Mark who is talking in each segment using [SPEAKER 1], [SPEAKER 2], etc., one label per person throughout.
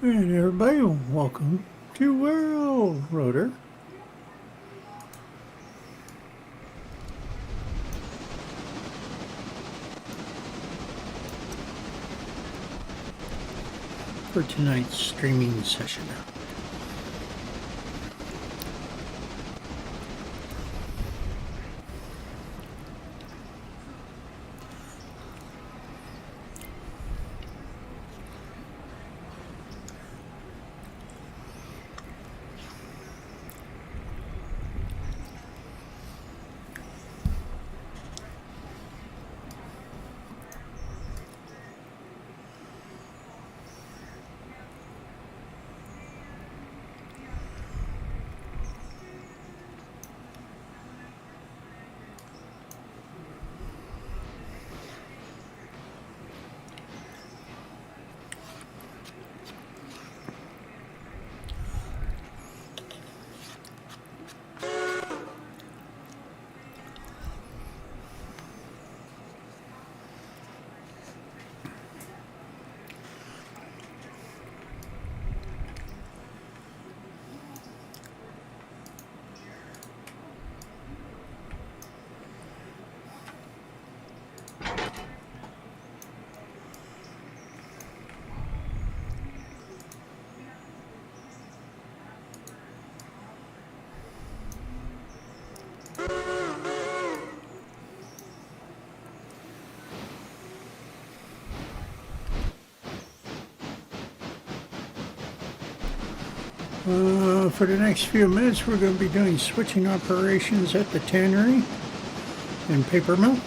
[SPEAKER 1] And everybody, welcome to World Rotor. For tonight's streaming session. For the next few minutes, we're going to be doing switching operations at the tannery and paper mill.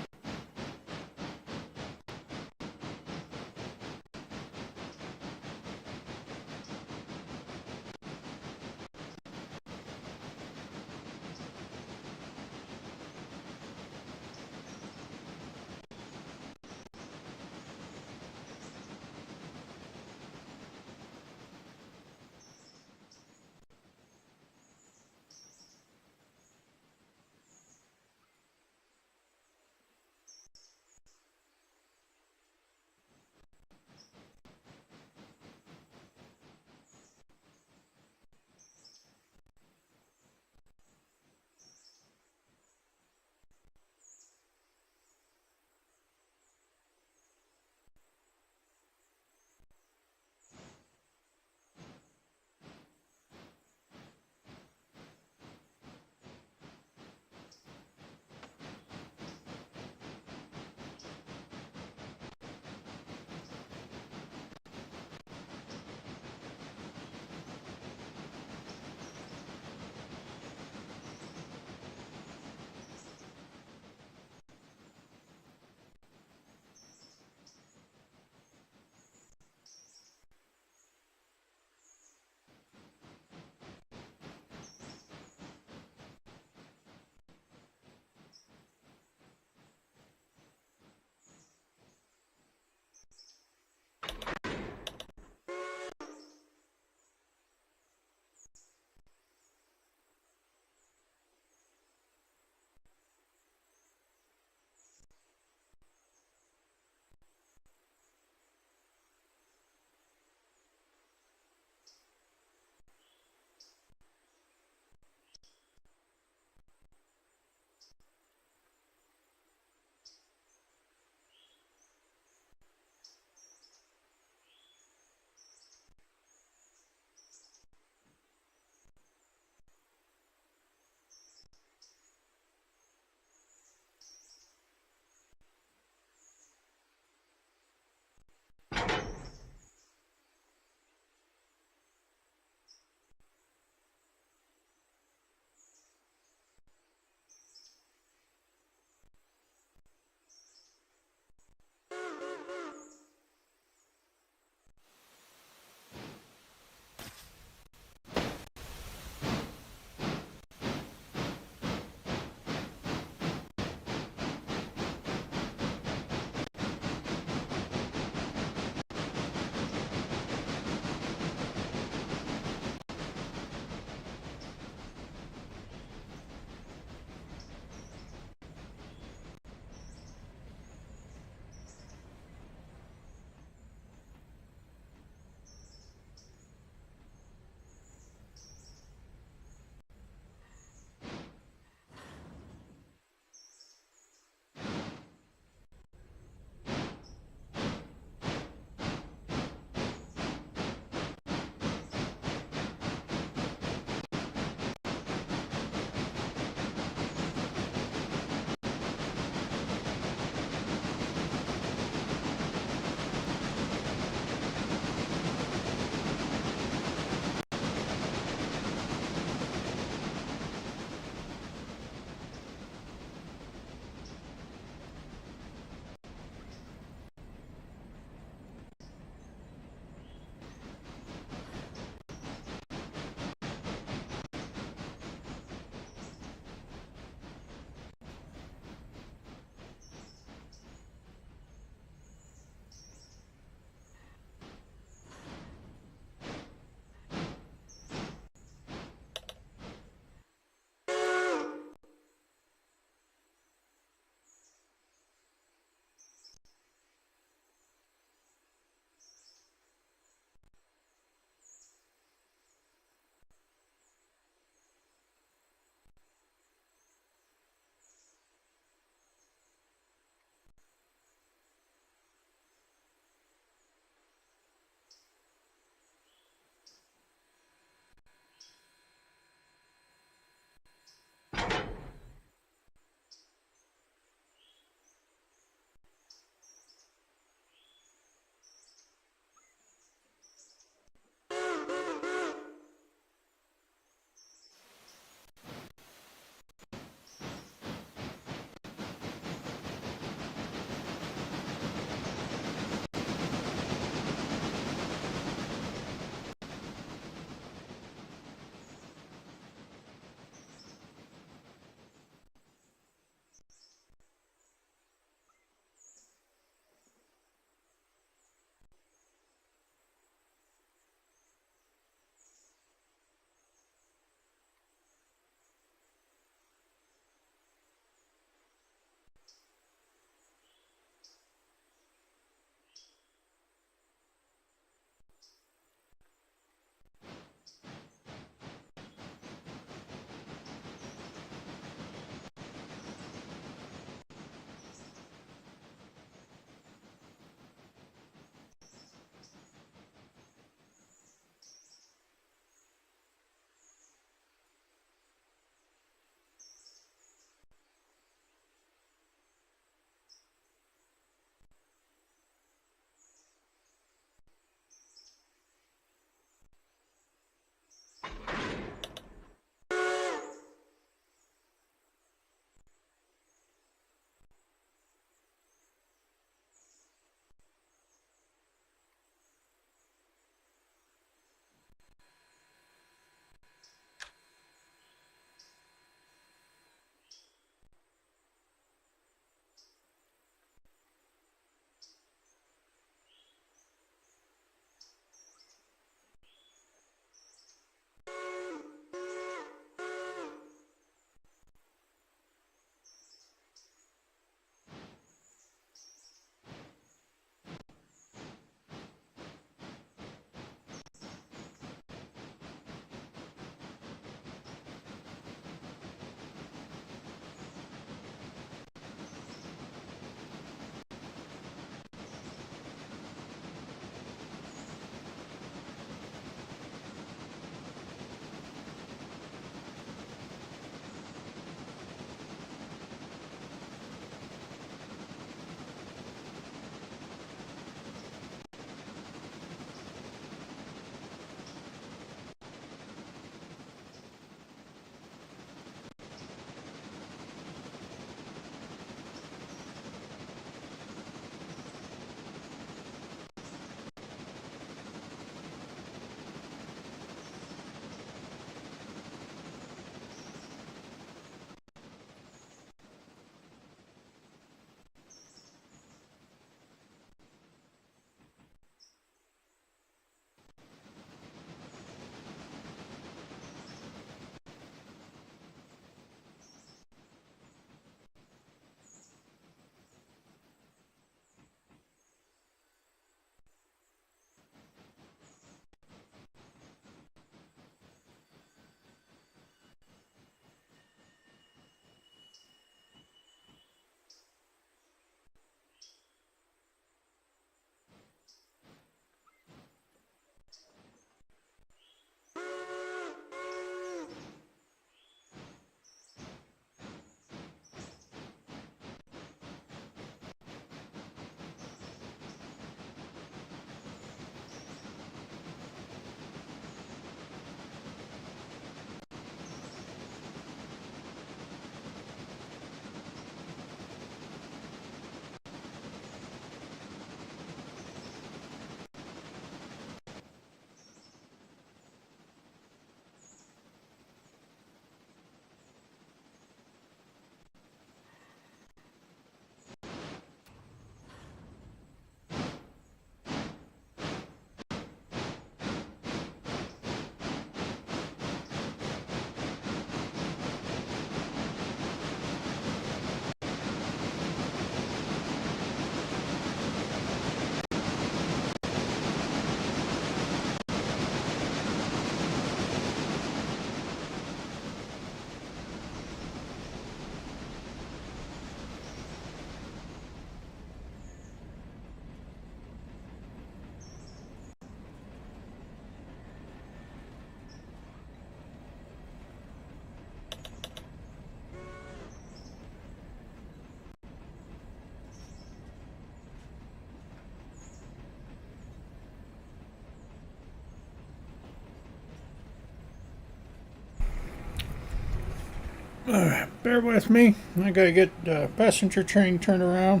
[SPEAKER 1] Bear with me. I gotta get the passenger train turned around.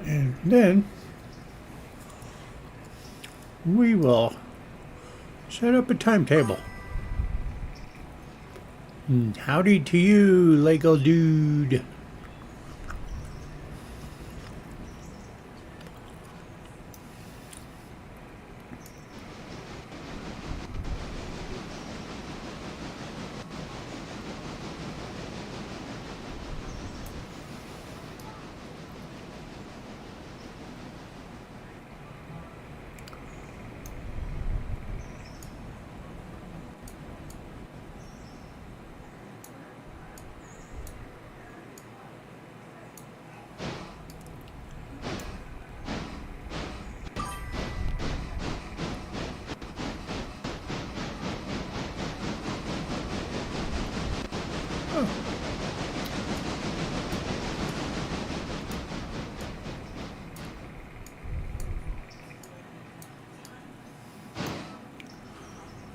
[SPEAKER 1] And then we will set up a timetable. And howdy to you, Lego dude.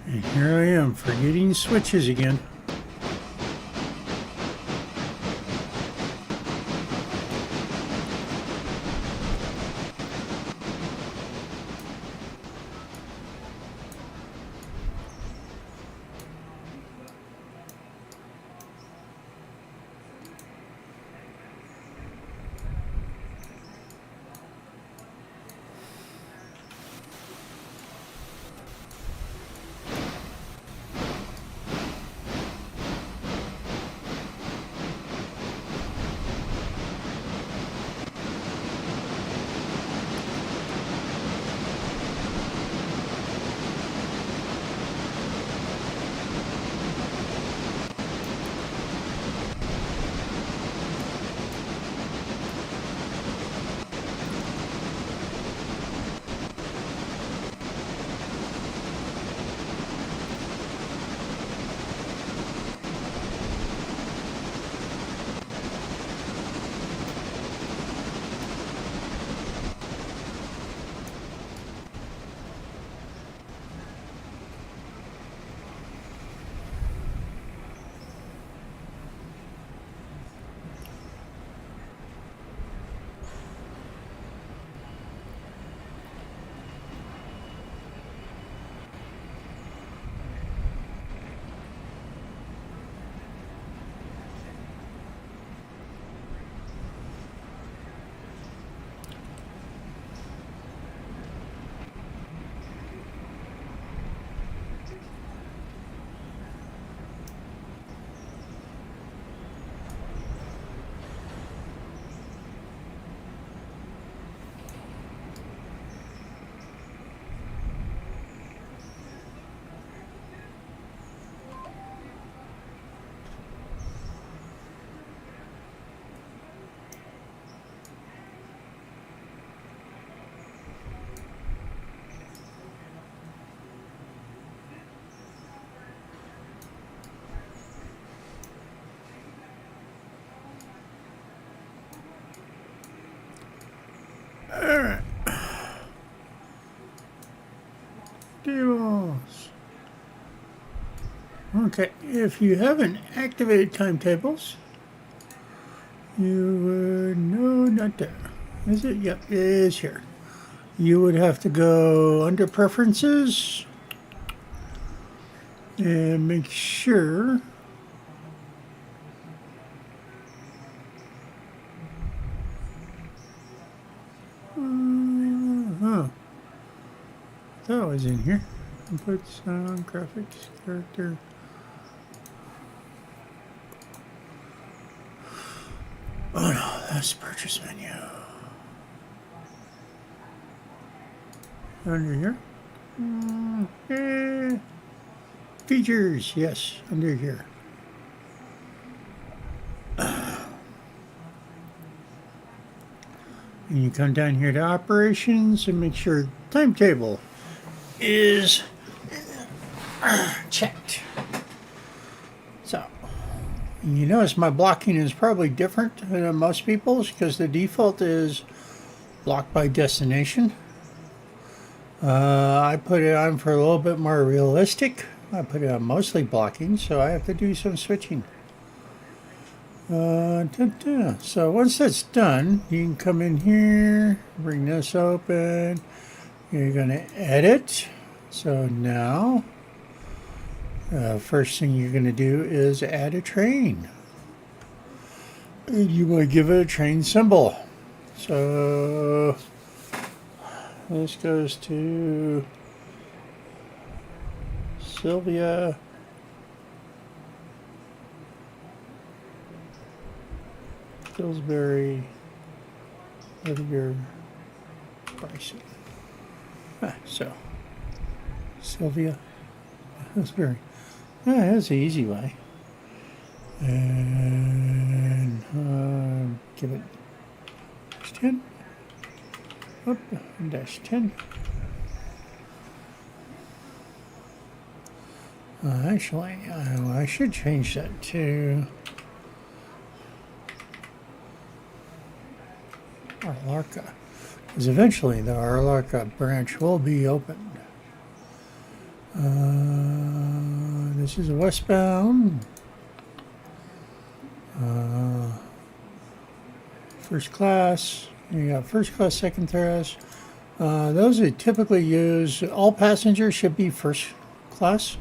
[SPEAKER 1] And here I am, forgetting switches again. Alright. Tables. Okay, if you haven't activated timetables, you would no, not there. Is it? Yep, it is here. You would have to go under preferences and make sure that was in here. Input, sound, graphics, character. Oh no, that's the purchase menu. Under here. Features, yes, under here. And you come down here to operations and make sure timetable is checked. So, you notice my blocking is probably different than most people's because the default is blocked by destination. I put it on for a little bit more realistic. I put it on mostly blocking, so I have to do some switching. So once that's done, you can come in here, bring this open. You're going to edit. So now, first thing you're going to do is add a train. And you want to give it a train symbol. So this goes to Sylvia. Pillsbury, Edgar, Bryson. So, Sylvia, Pillsbury. That's the easy way. And give it -10. Up, -10. Actually, I should change that to Arlarca, because eventually the Arlarca branch will be opened. This is a westbound. First class. You got first class, second class. Those are typically used. All passengers should be first class.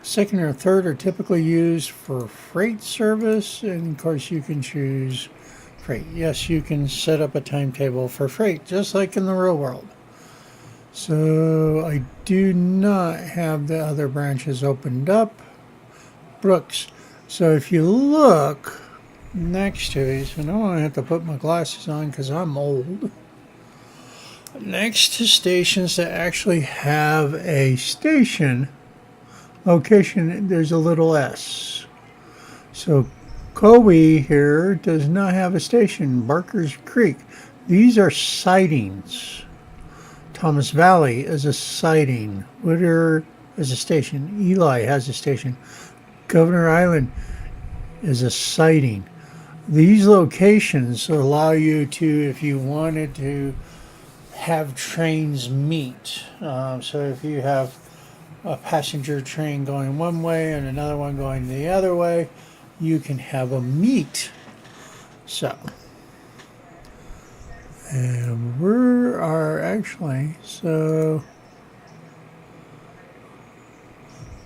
[SPEAKER 1] Second or third are typically used for freight service, and of course you can choose freight. Yes, you can set up a timetable for freight, just like in the real world. So I do not have the other branches opened up. Brooks. So if you look next to it, so now I have to put my glasses on because I'm old. Next to stations that actually have a station location, there's a little S. So Cowie here does not have a station. Barker's Creek. These are sidings. Thomas Valley is a siding. Whittier is a station. Eli has a station. Governor Island is a siding. These locations allow you to, if you wanted to, have trains meet. So if you have a passenger train going one way and another one going the other way, you can have a meet. So, and we are actually, so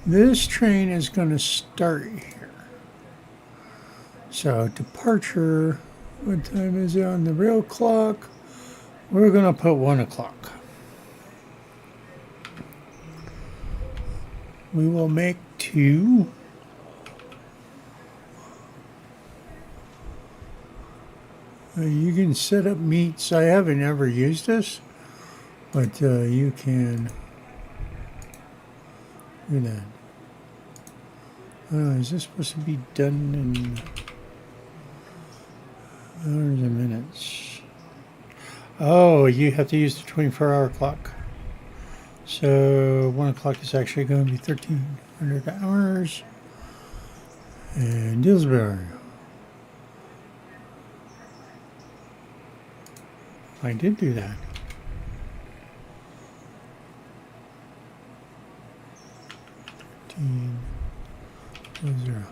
[SPEAKER 1] this train is going to start here. So departure, what time is it on the rail clock? We're going to put 1 o'clock. We will make 2. You can set up meets. I haven't ever used this, but you can do that. Is this supposed to be done in hours and minutes? Oh, you have to use the 24-hour clock. So 1 o'clock is actually going to be 1,300 hours. And Dillsbury. I did do that. 13:00.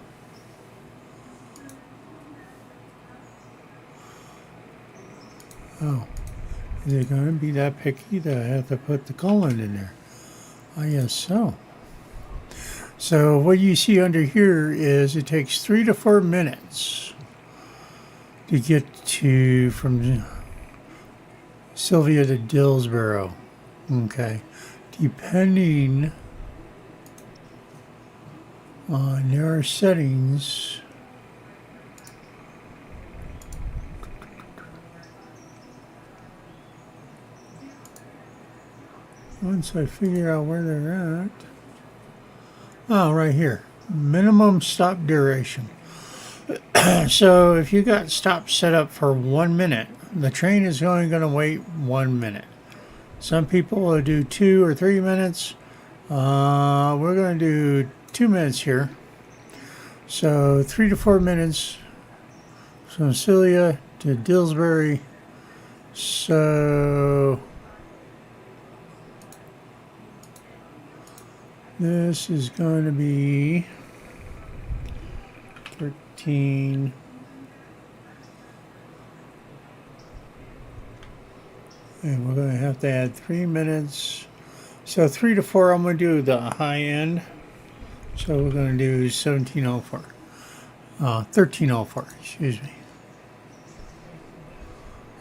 [SPEAKER 1] Oh, is it going to be that picky that I have to put the colon in there? I guess so. So what you see under here is it takes 3 to 4 minutes to get to from Sylvia to Dillsboro. Okay, depending on their settings. Once I figure out where they're at. Oh, right here. Minimum stop duration. So if you got stops set up for 1 minute, the train is only going to wait 1 minute. Some people will do 2 or 3 minutes. We're going to do 2 minutes here. So 3 to 4 minutes from Celia to Dillsbury. So this is going to be 15. And we're going to have to add 3 minutes. So 3 to 4, I'm going to do the high end. So we're going to do 1704. 1304, excuse me.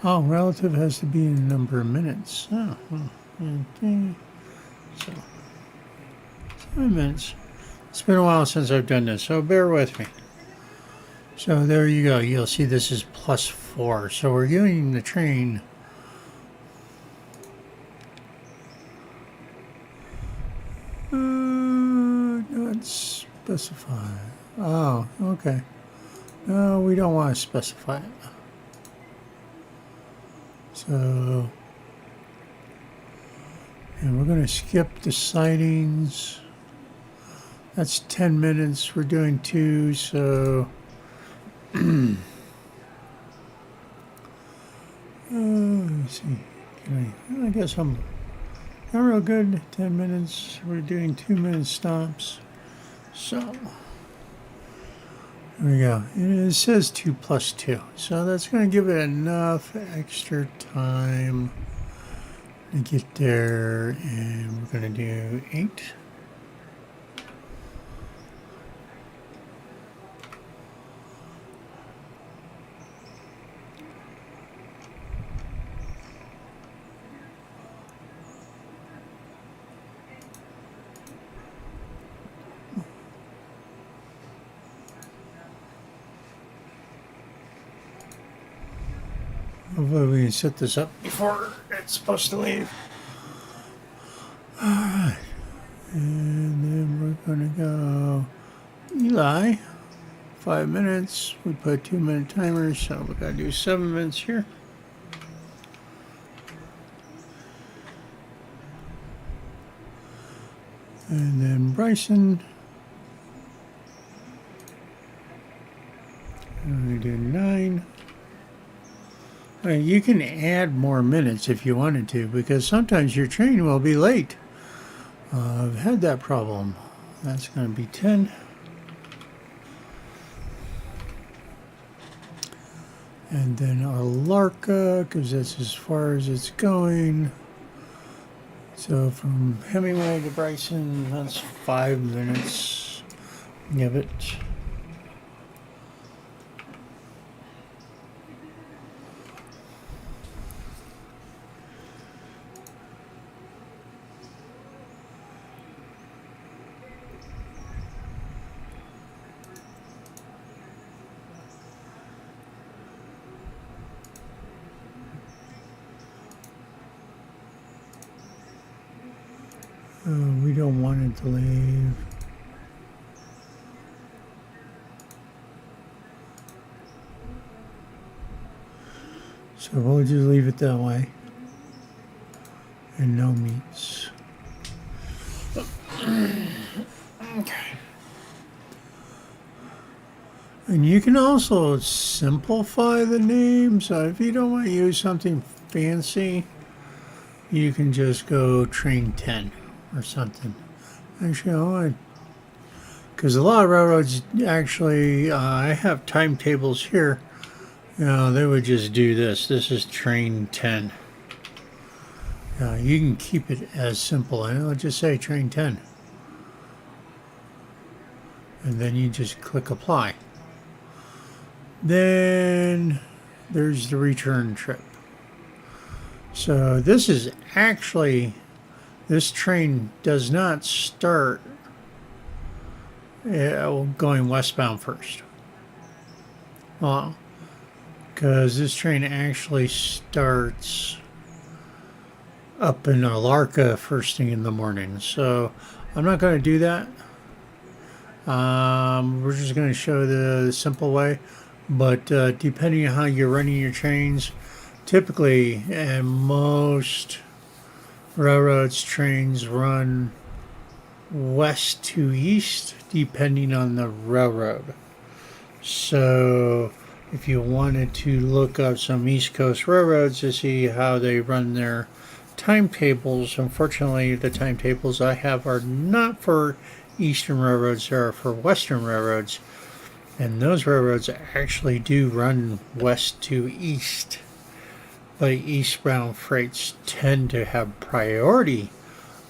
[SPEAKER 1] Oh, relative has to be in a number of minutes. Oh, okay. So, 7 minutes. It's been a while since I've done this, so bear with me. So there you go. You'll see this is +4. So we're getting the train. Not specify. Oh, okay. No, we don't want to specify it. So, and we're going to skip the sightings. That's 10 minutes. We're doing 2, so let's see. I guess I'm not real good. 10 minutes. We're doing 2-minute stops. So there we go. It says 2 + 2. So that's going to give it enough extra time to get there. And we're going to do 8. Hopefully we can set this up before it's supposed to leave. Alright. And then we're going to go Eli. 5 minutes. We put 2-minute timers, so we got to do 7 minutes here. And then Bryson. I'm going to do 9. You can add more minutes if you wanted to, because sometimes your train will be late. I've had that problem. That's going to be 10. And then Alarka, because that's as far as it's going. So from Hemingway to Bryson, that's 5 minutes. Give it. We don't want it to leave. So we'll just leave it that way. And no meats. Okay. And you can also simplify the name. So if you don't want to use something fancy, you can just go train 10 or something. Actually, because a lot of railroads actually, I have timetables here. You know, they would just do this. This is train 10. You can keep it as simple, and it'll just say train 10. And then you just click apply. Then there's the return trip. So this is actually, this train does not start going westbound first. Well, because this train actually starts up in Alarka first thing in the morning. So I'm not going to do that. We're just going to show the simple way. But depending on how you're running your trains, typically, and most railroads, trains run west to east, depending on the railroad. So if you wanted to look up some East Coast railroads to see how they run their timetables, unfortunately, the timetables I have are not for Eastern railroads, they are for Western railroads. And those railroads actually do run west to east. But eastbound freights tend to have priority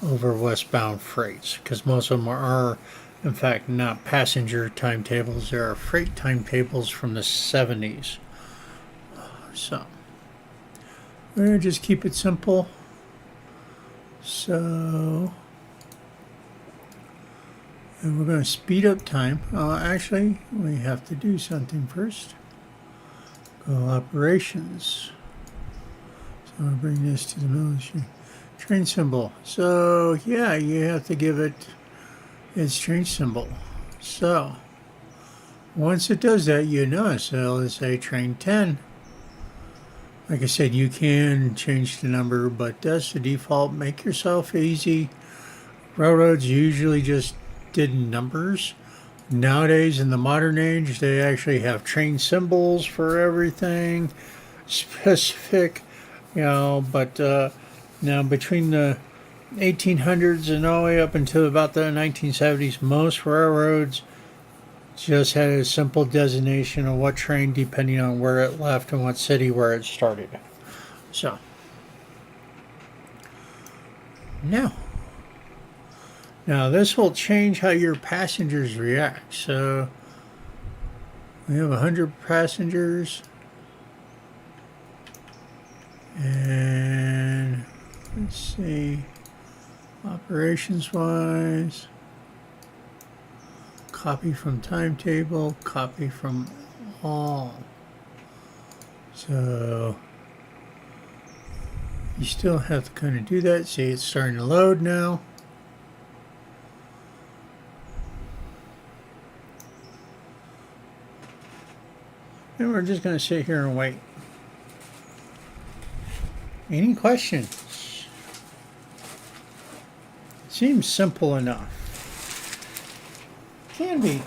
[SPEAKER 1] over westbound freights because most of them are, in fact, not passenger timetables. They are freight timetables from the 70s. So, we're going to just keep it simple. So, and we're going to speed up time. Actually, we have to do something first. Go operations. So I'll bring this to the military. Train symbol. So, yeah, you have to give it its train symbol. So, once it does that, you notice it'll say train 10. Like I said, you can change the number, but that's the default. Make yourself easy. Railroads usually just did numbers. Nowadays, in the modern age, they actually have train symbols for everything. Specific, but now between the 1800s and all the way up until about the 1970s, most railroads just had a simple designation of what train depending on where it left and what city where it started. So, now this will change how your passengers react. So, we have 100 passengers. And let's see, operations wise, copy from timetable, copy from all. So you still have to kind of do that. See, it's starting to load now. And we're just going to sit here and wait. Any questions? Seems simple enough. Can be.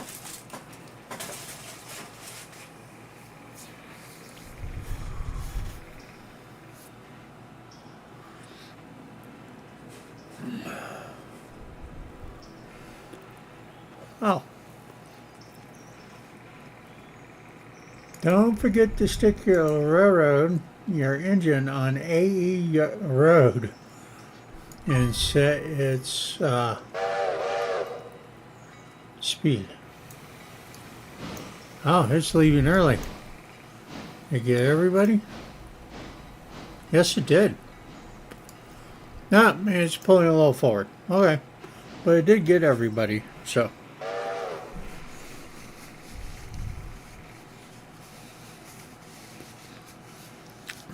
[SPEAKER 1] Oh. Don't forget to stick your engine on AE road and set its speed. Oh, it's leaving early. Did it get everybody? Yes, it did. No, it's pulling a little forward. Okay. But it did get everybody, so.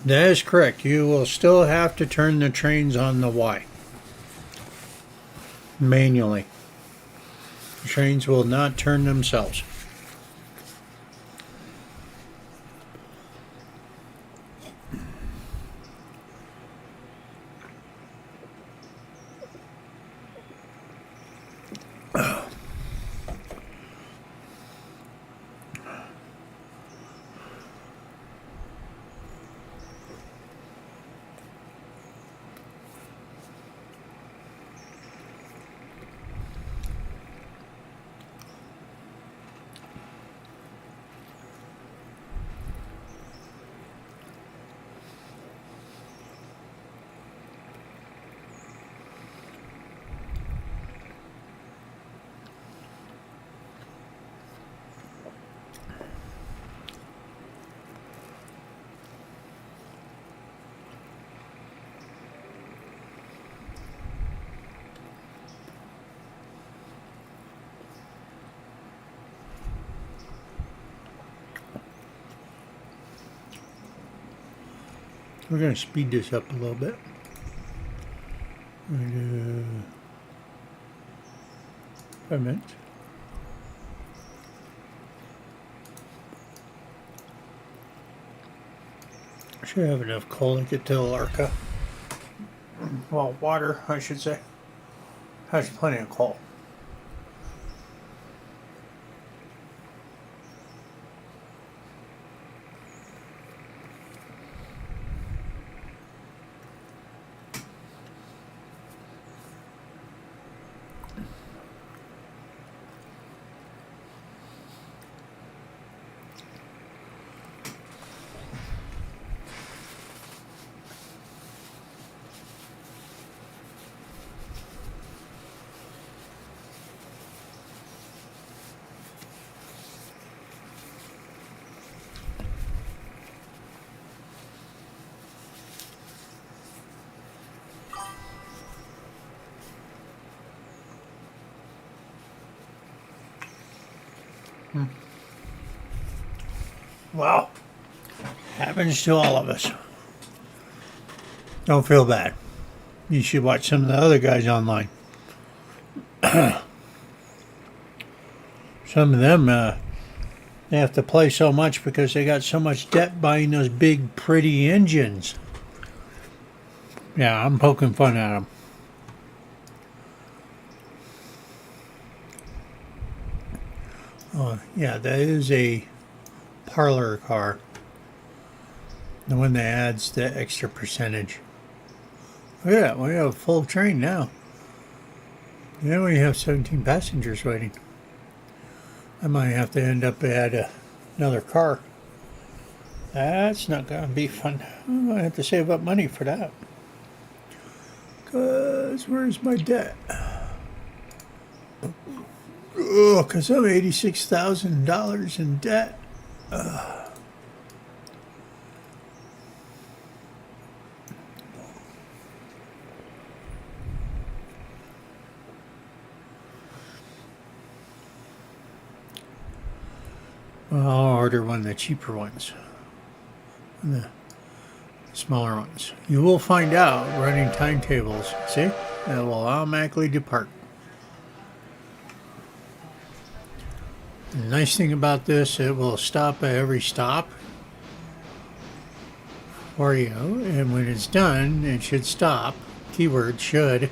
[SPEAKER 1] That is correct. You will still have to turn the trains on the Y. Manually. The trains will not turn themselves. We're going to speed this up a little bit. And, 5 minutes. I should have enough coal to get to Alarka. Well, water, I should say. Has plenty of coal. Well, happens to all of us. Don't feel bad. You should watch some of the other guys online. Some of them, they have to play so much because they got so much debt buying those big, pretty engines. Yeah, I'm poking fun at them. Oh, yeah, that is a parlor car. The one that adds the extra percentage. Look at that, we have a full train now. Yeah, we have 17 passengers waiting. I might have to end up at another car. That's not going to be fun. I have to save up money for that. Because where's my debt? Oh, because I'm $86,000 in debt. Well, I'll order one of the cheaper ones. The smaller ones. You will find out running timetables. See? It will automatically depart. The nice thing about this, it will stop at every stop for you. And when it's done, it should stop. Keyword should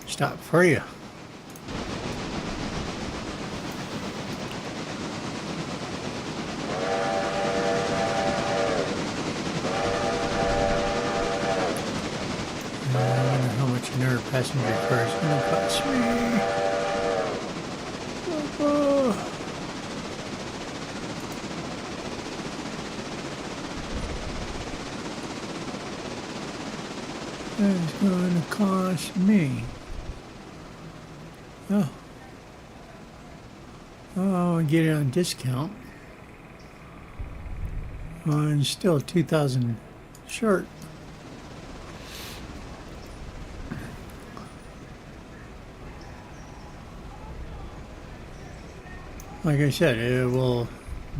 [SPEAKER 1] stop for you. Another passenger car is going to cost me. That's going to cost me. Oh, I'll get it on discount. I'm still 2,000 short. Like I said, it will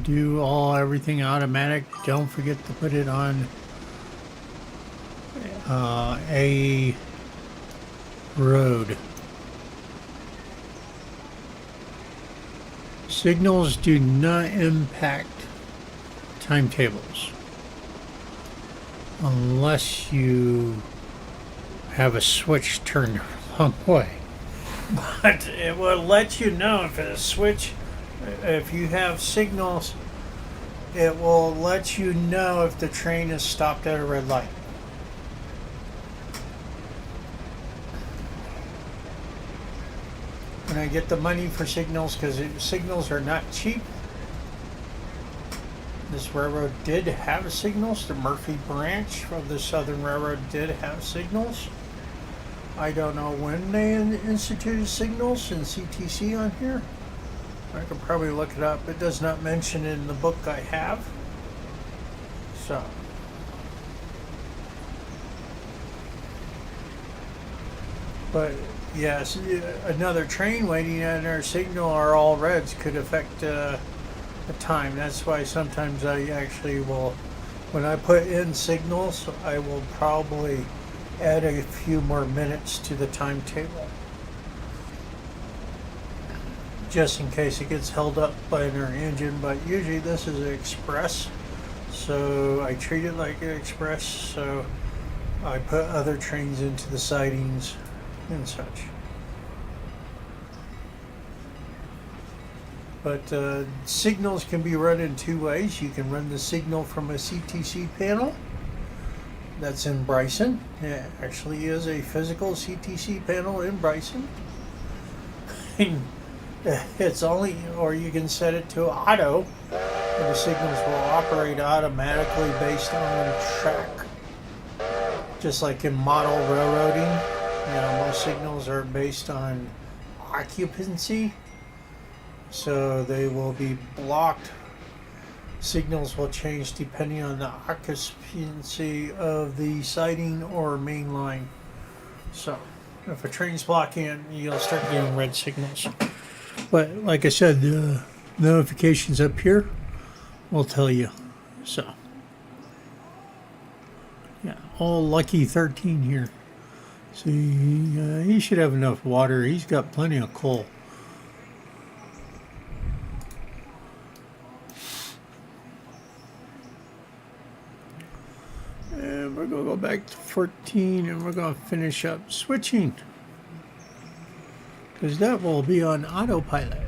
[SPEAKER 1] do everything automatic. Don't forget to put it on a road. Signals do not impact timetables unless you have a switch turned the wrong way. But it will let you know if it's a switch. If you have signals, it will let you know if the train is stopped at a red light. When I get the money for signals, because signals are not cheap. This railroad did have signals. The Murphy branch of the Southern Railroad did have signals. I don't know when they instituted signals and CTC on here. I could probably look it up. It does not mention it in the book I have. So. But yes, another train waiting at our signal or all reds could affect the time. That's why sometimes I actually will, when I put in signals, I will probably add a few more minutes to the timetable. Just in case it gets held up by our engine, but usually this is an express, so I treat it like an express, so I put other trains into the sidings and such. But signals can be run in two ways. You can run the signal from a CTC panel that's in Bryson. It actually is a physical CTC panel in Bryson. It's only, or you can set it to auto, and the signals will operate automatically based on track. Just like in model railroading, most signals are based on occupancy, so they will be blocked. Signals will change depending on the occupancy of the siding or main line. So if a train's blocking it, you'll start getting red signals. But like I said, notifications up here will tell you. So, yeah, all lucky 13 here. See, he should have enough water. He's got plenty of coal. And we're going to go back to 14 and we're going to finish up switching. Because that will be on autopilot.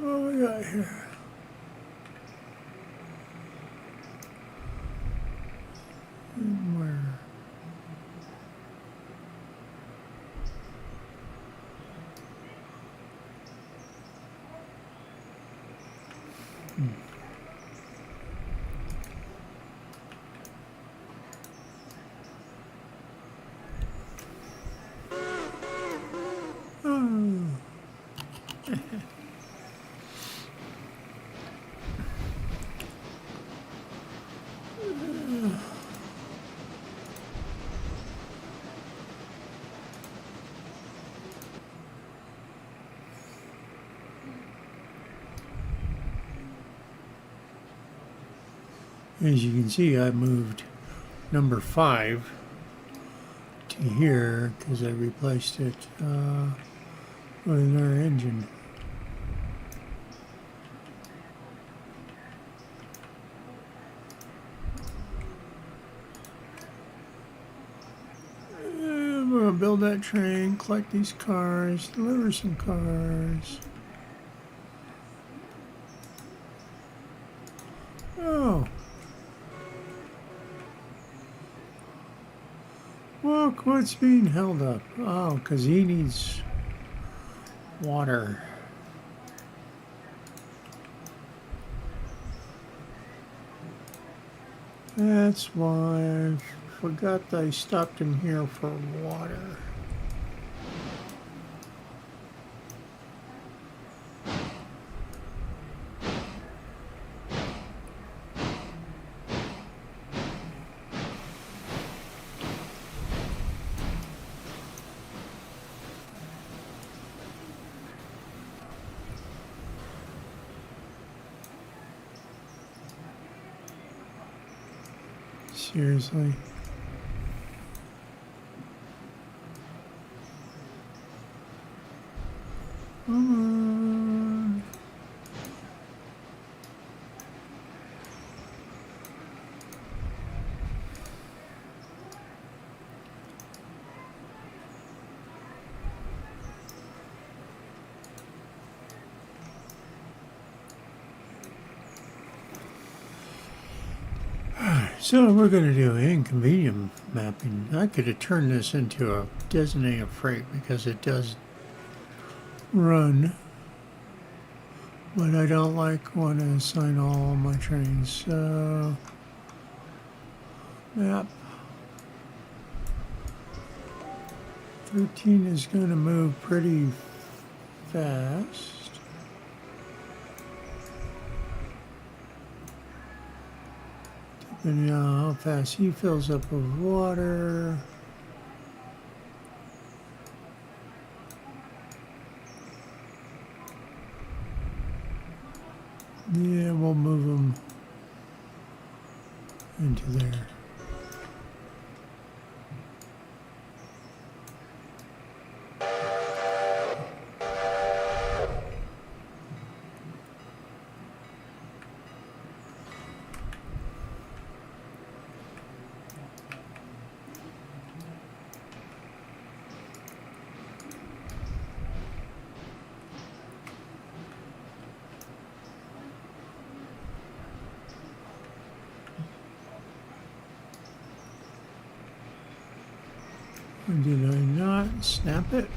[SPEAKER 1] What we got here? Where? Oh. As you can see, I moved number 5 to here because I replaced it with another engine. And we're going to build that train, collect these cars, deliver some cars. Oh. Look what's being held up. Oh, because he needs water. That's why I forgot that I stopped him here for water. Seriously. Come on. So we're going to do inconvenient mapping. I could have turned this into a designated freight because it does run, but I don't want to assign all my trains. So map 13 is going to move pretty fast. Depending on how fast he fills up with water. Yeah, we'll move him into there. Did I not snap it?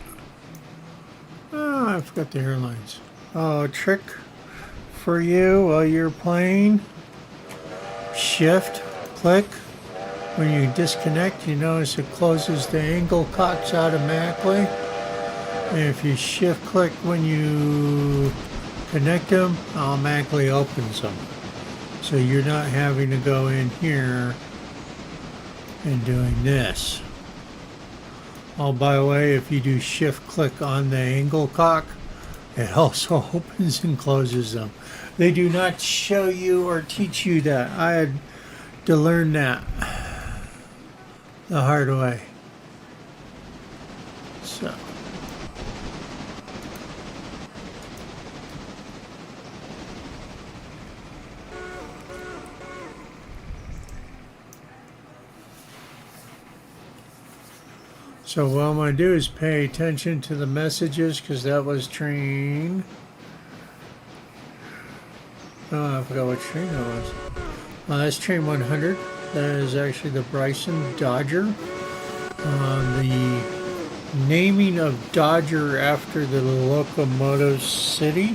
[SPEAKER 1] Oh, I forgot the airlines. Oh, trick for you while you're playing. Shift, click, when you disconnect, you notice it closes the angle cocks automatically. And if you shift click when you connect them, automatically opens them. So you're not having to go in here and doing this. Oh, by the way, if you do shift click on the angle cock, it also opens and closes them. They do not show you or teach you that. I had to learn that the hard way. So what I'm going to do is pay attention to the messages, because that was train. Oh, I forgot what train that was. That's train 100. That is actually the Bryson Dodger. The naming of Dodger after the locomotive city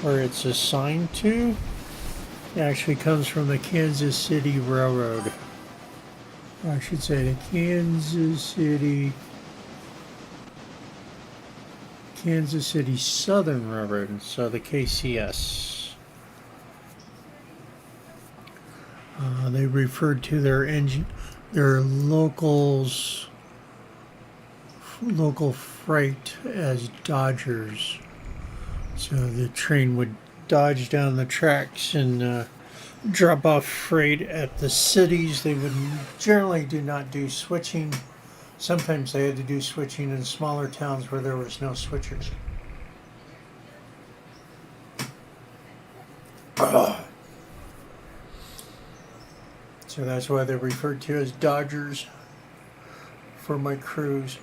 [SPEAKER 1] where it's assigned to actually comes from the Kansas City Railroad. Or I should say the Kansas City Southern Railroad, so the KCS. They referred to their local freight as Dodgers. So the train would dodge down the tracks and drop off freight at the cities. They would generally do not do switching. Sometimes they had to do switching in smaller towns where there was no switchers. So that's why they're referred to as Dodgers for my cruise.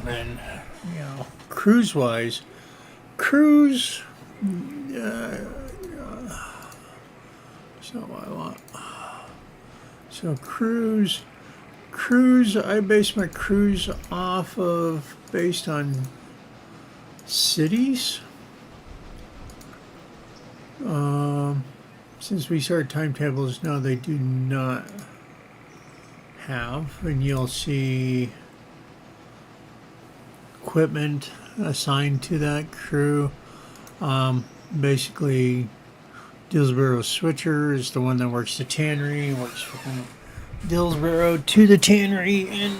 [SPEAKER 1] And, you know, cruise-wise, cruise, so I want, so cruise, I base my cruise off of, based on cities. Since we started timetables, no, they do not have, and you'll see equipment assigned to that crew. Basically, Dillsboro switcher is the one that works the tannery, works from Dillsboro to the tannery in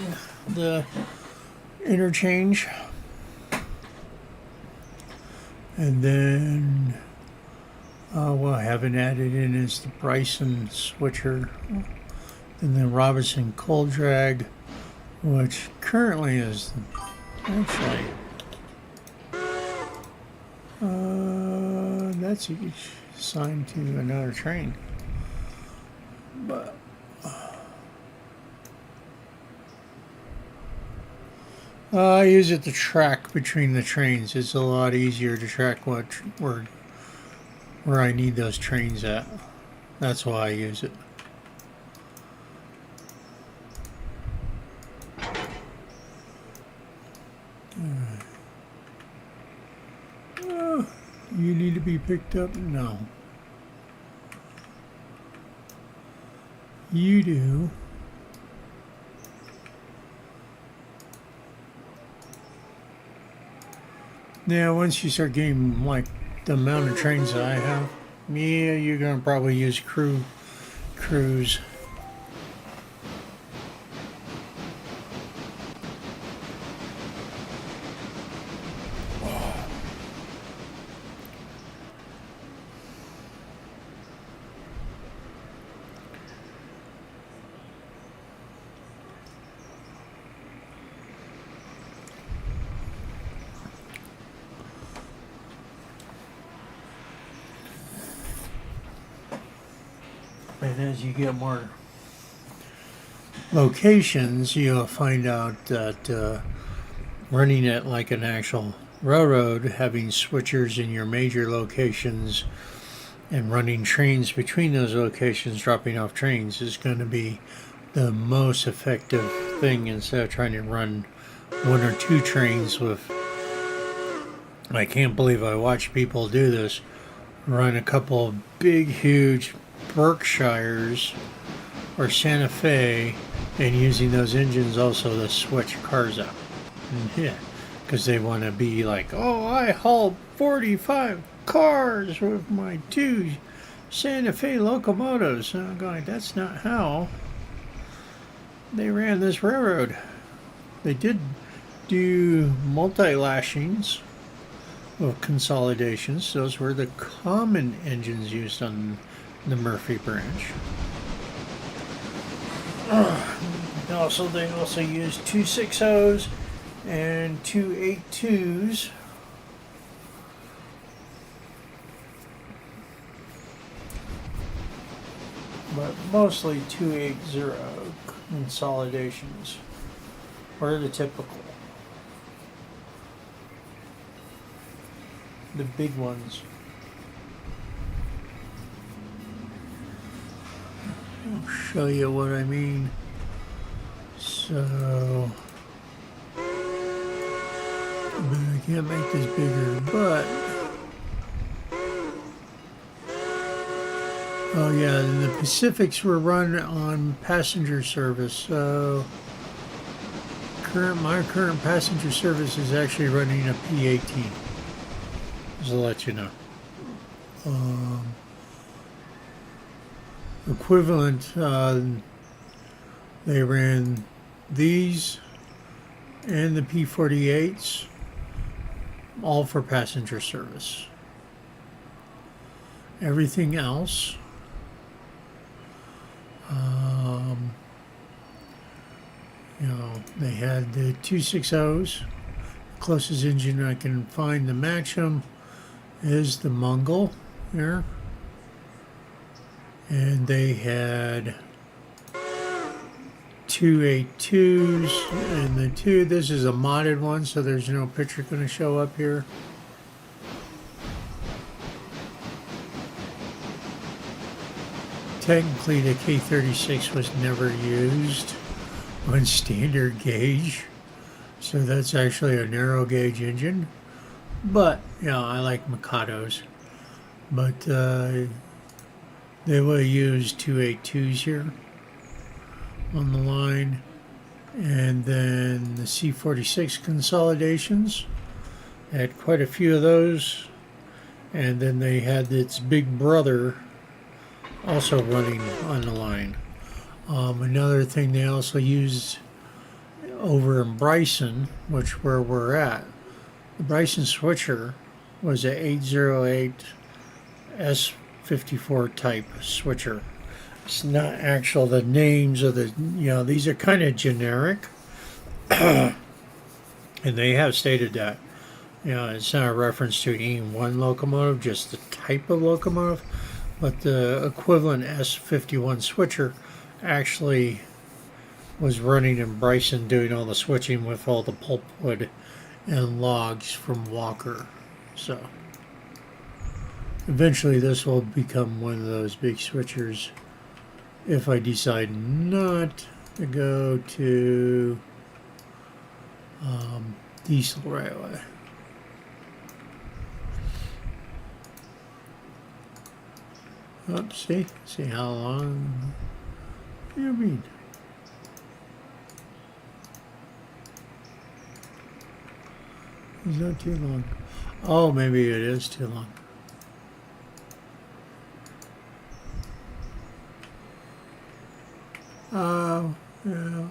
[SPEAKER 1] the interchange. And then what I haven't added in is the Bryson switcher, and then Robinson cold drag, which currently is actually that's assigned to another train, but I use it to track between the trains. It's a lot easier to track where I need those trains at. That's why I use it. You need to be picked up? No. You do. Now, once you start getting like the amount of trains that I have, yeah, you're gonna probably use cruise. And as you get more locations, you'll find out that running it like an actual railroad, having switchers in your major locations and running trains between those locations, dropping off trains, is going to be the most effective thing, instead of trying to run one or two trains with, I can't believe I watch people do this, run a couple of big, huge Berkshires or Santa Fe, and using those engines also to switch cars up. And yeah, because they want to be like, oh, I hauled 45 cars with my 2 Santa Fe locomotives. And I'm going, that's not how they ran this railroad. They did do multi-lashings of consolidations. Those were the common engines used on the Murphy branch. They also used 260s and 282s. But mostly 280 consolidations were the typical. The big ones. I'll show you what I mean. So, I can't make this bigger, but oh yeah, and the Pacifics were run on passenger service. So my current passenger service is actually running a P18. Just to let you know. Equivalent, they ran these and the P48s, all for passenger service. Everything else, they had the 260s. The closest engine I can find to match them is the Mongol here. And they had 282s and the two. This is a modded one, so there's no picture going to show up here. Technically, the K36 was never used on standard gauge, so that's actually a narrow gauge engine. But I like Mikados, but they will use 282s here on the line, and then the C46 consolidations had quite a few of those, and then they had its big brother also running on the line. Another thing they also used over in Bryson, which where we're at, the Bryson switcher was a 808 S54 type switcher. It's not actual, the names of the, these are kind of generic. And they have stated that, it's not a reference to any one locomotive, just the type of locomotive. But the equivalent S51 switcher actually was running in Bryson, doing all the switching with all the pulpwood and logs from Walker. So eventually this will become one of those big switchers if I decide not to go to diesel right away. Oops, see how long you mean. Is that too long? Oh, maybe it is too long. Oh, yeah.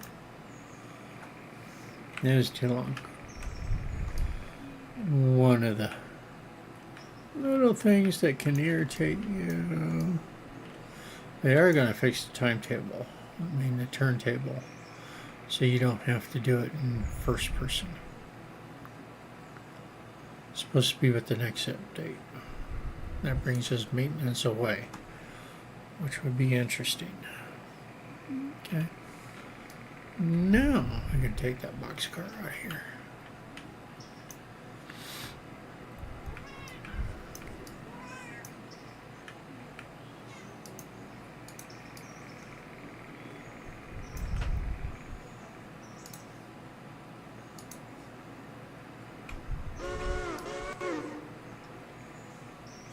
[SPEAKER 1] It is too long. One of the little things that can irritate you. They are going to fix the timetable. The turntable. So you don't have to do it in first person. It's supposed to be with the next update. That brings us maintenance away, which would be interesting. Okay. Now I can take that boxcar out here.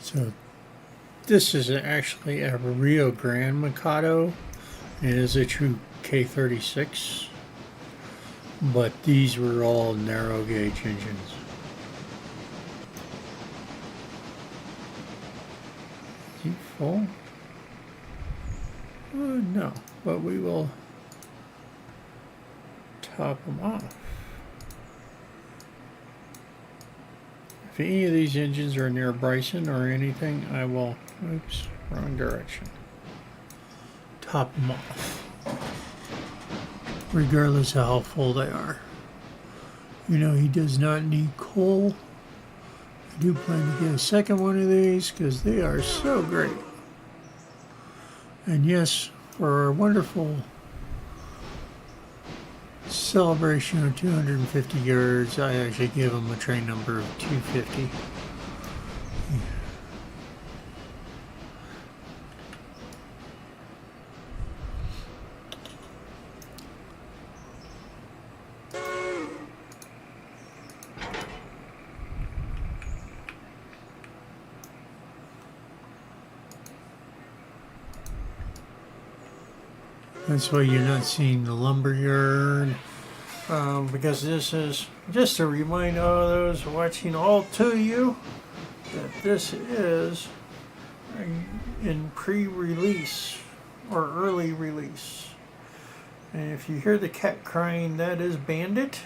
[SPEAKER 1] So this is actually a Rio Grande Mikado. It is a true K36, but these were all narrow gauge engines. Is he full? No, but we will top them off. If any of these engines are near Bryson or anything, I will, oops, wrong direction, top them off, regardless of how full they are. You know, he does not need coal. I do plan to get a second one of these because they are so great. And yes, for our wonderful celebration of 250 yards, I actually gave him a train number of 250. That's why you're not seeing the lumber yard. Because this is just to remind all those watching, all to you, that this is in pre-release or early release. And if you hear the cat crying, that is Bandit.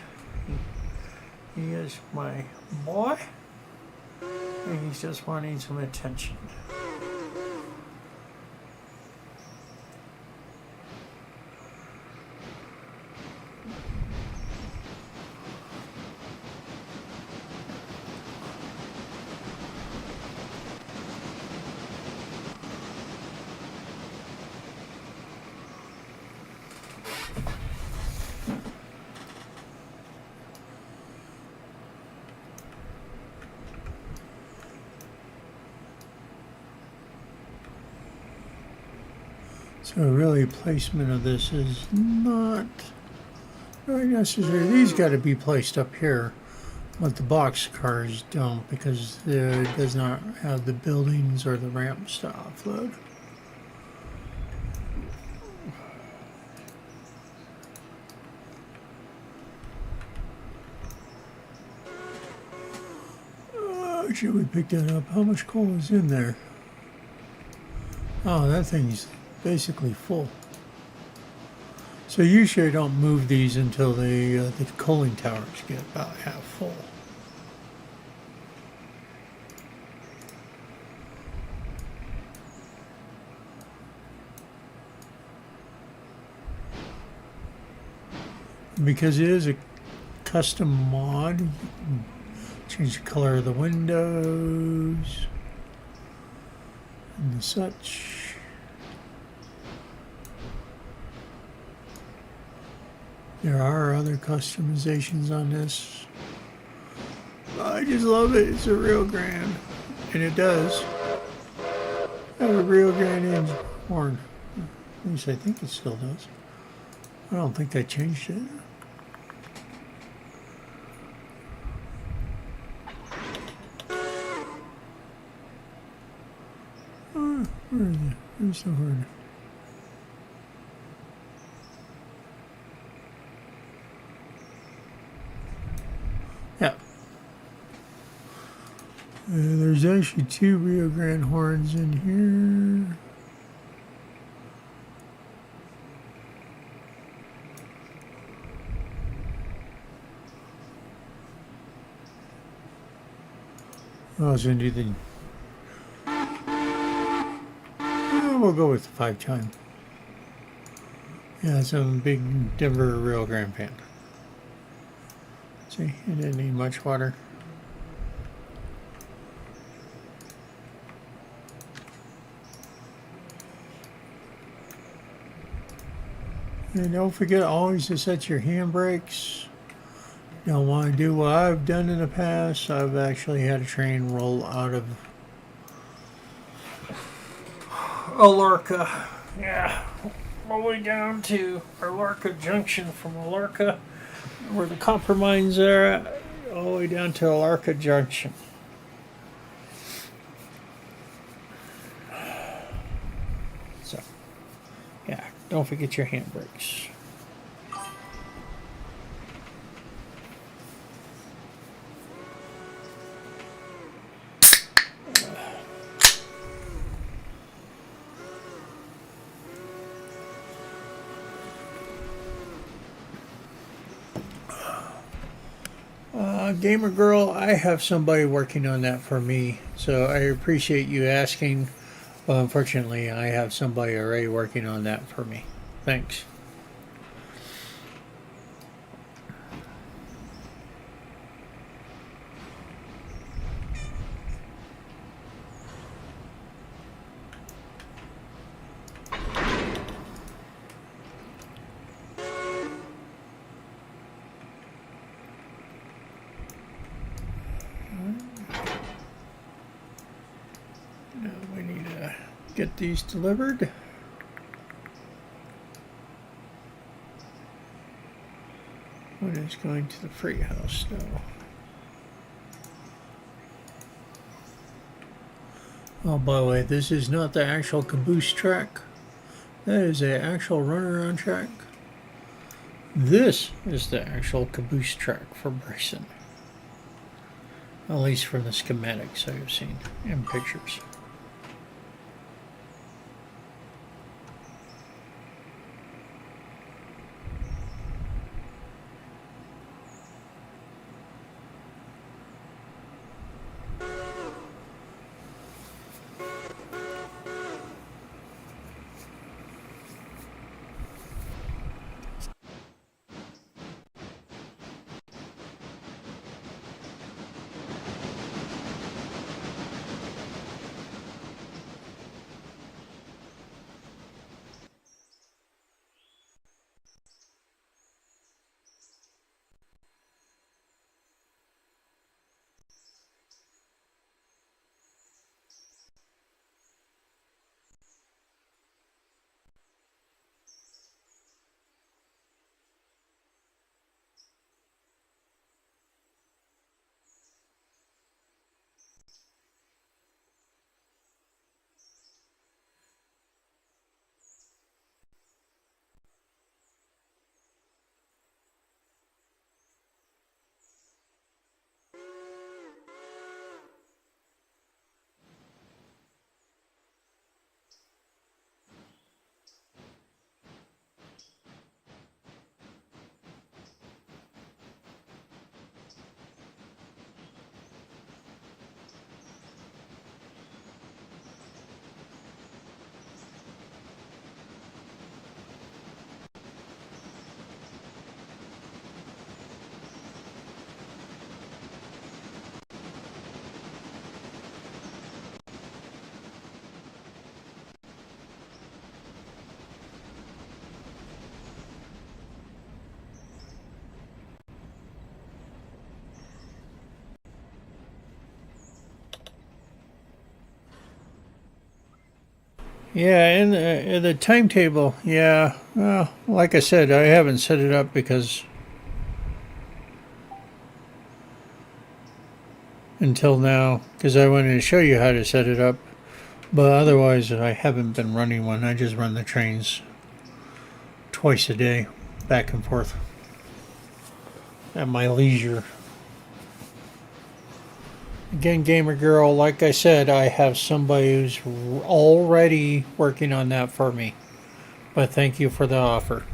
[SPEAKER 1] He is my boy, and he's just wanting some attention. So really, placement of this is not very necessary. These got to be placed up here, but the box cars don't because it does not have the buildings or the ramps to offload. Should we pick that up? How much coal is in there? Oh, that thing's basically full. So usually I don't move these until the cooling towers get about half full. Because it is a custom mod, you can change the color of the windows and such. There are other customizations on this. I just love it. It's a Rio Grande. And it does have a Rio Grande engine horn. At least I think it still does. I don't think I changed it. Where is it? Where's the horn? Yeah. There's actually two Rio Grande horns in here. I was going to do the... we'll go with the 5-chime. Yeah, some big Denver Rio Grande pan. See, it didn't need much water. And don't forget always to set your handbrakes. You don't want to do what I've done in the past. I've actually had a train roll out of Alorca. Yeah, all the way down to Alorca Junction from Alorca, where the copper mines are at, all the way down to Alorca Junction. So, yeah, don't forget your handbrakes. Gamer girl, I have somebody working on that for me, so I appreciate you asking. But unfortunately, I have somebody already working on that for me. Thanks. Now we need to get these delivered. One is going to the freight house now. Oh, by the way, this is not the actual caboose track. That is the actual runaround track. This is the actual caboose track for Bryson. At least from the schematics I have seen in pictures. Yeah, in the timetable, yeah. Well, like I said, I haven't set it up because until now, because I wanted to show you how to set it up. But otherwise, I haven't been running one. I just run the trains twice a day, back and forth, at my leisure. Again, Gamer Girl, like I said, I have somebody who's already working on that for me. But thank you for the offer.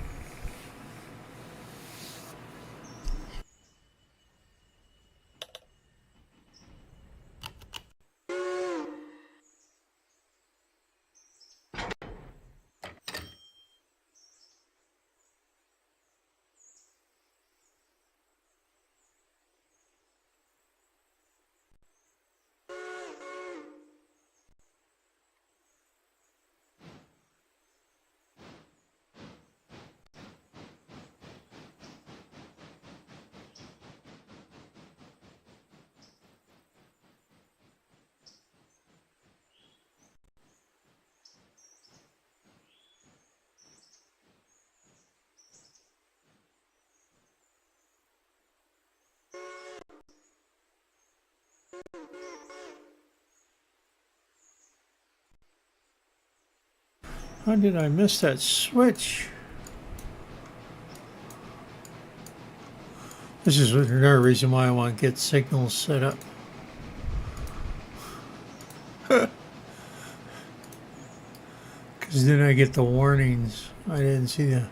[SPEAKER 1] How did I miss that switch? This is another reason why I want to get signals set up. Because then I get the warnings. I didn't see the...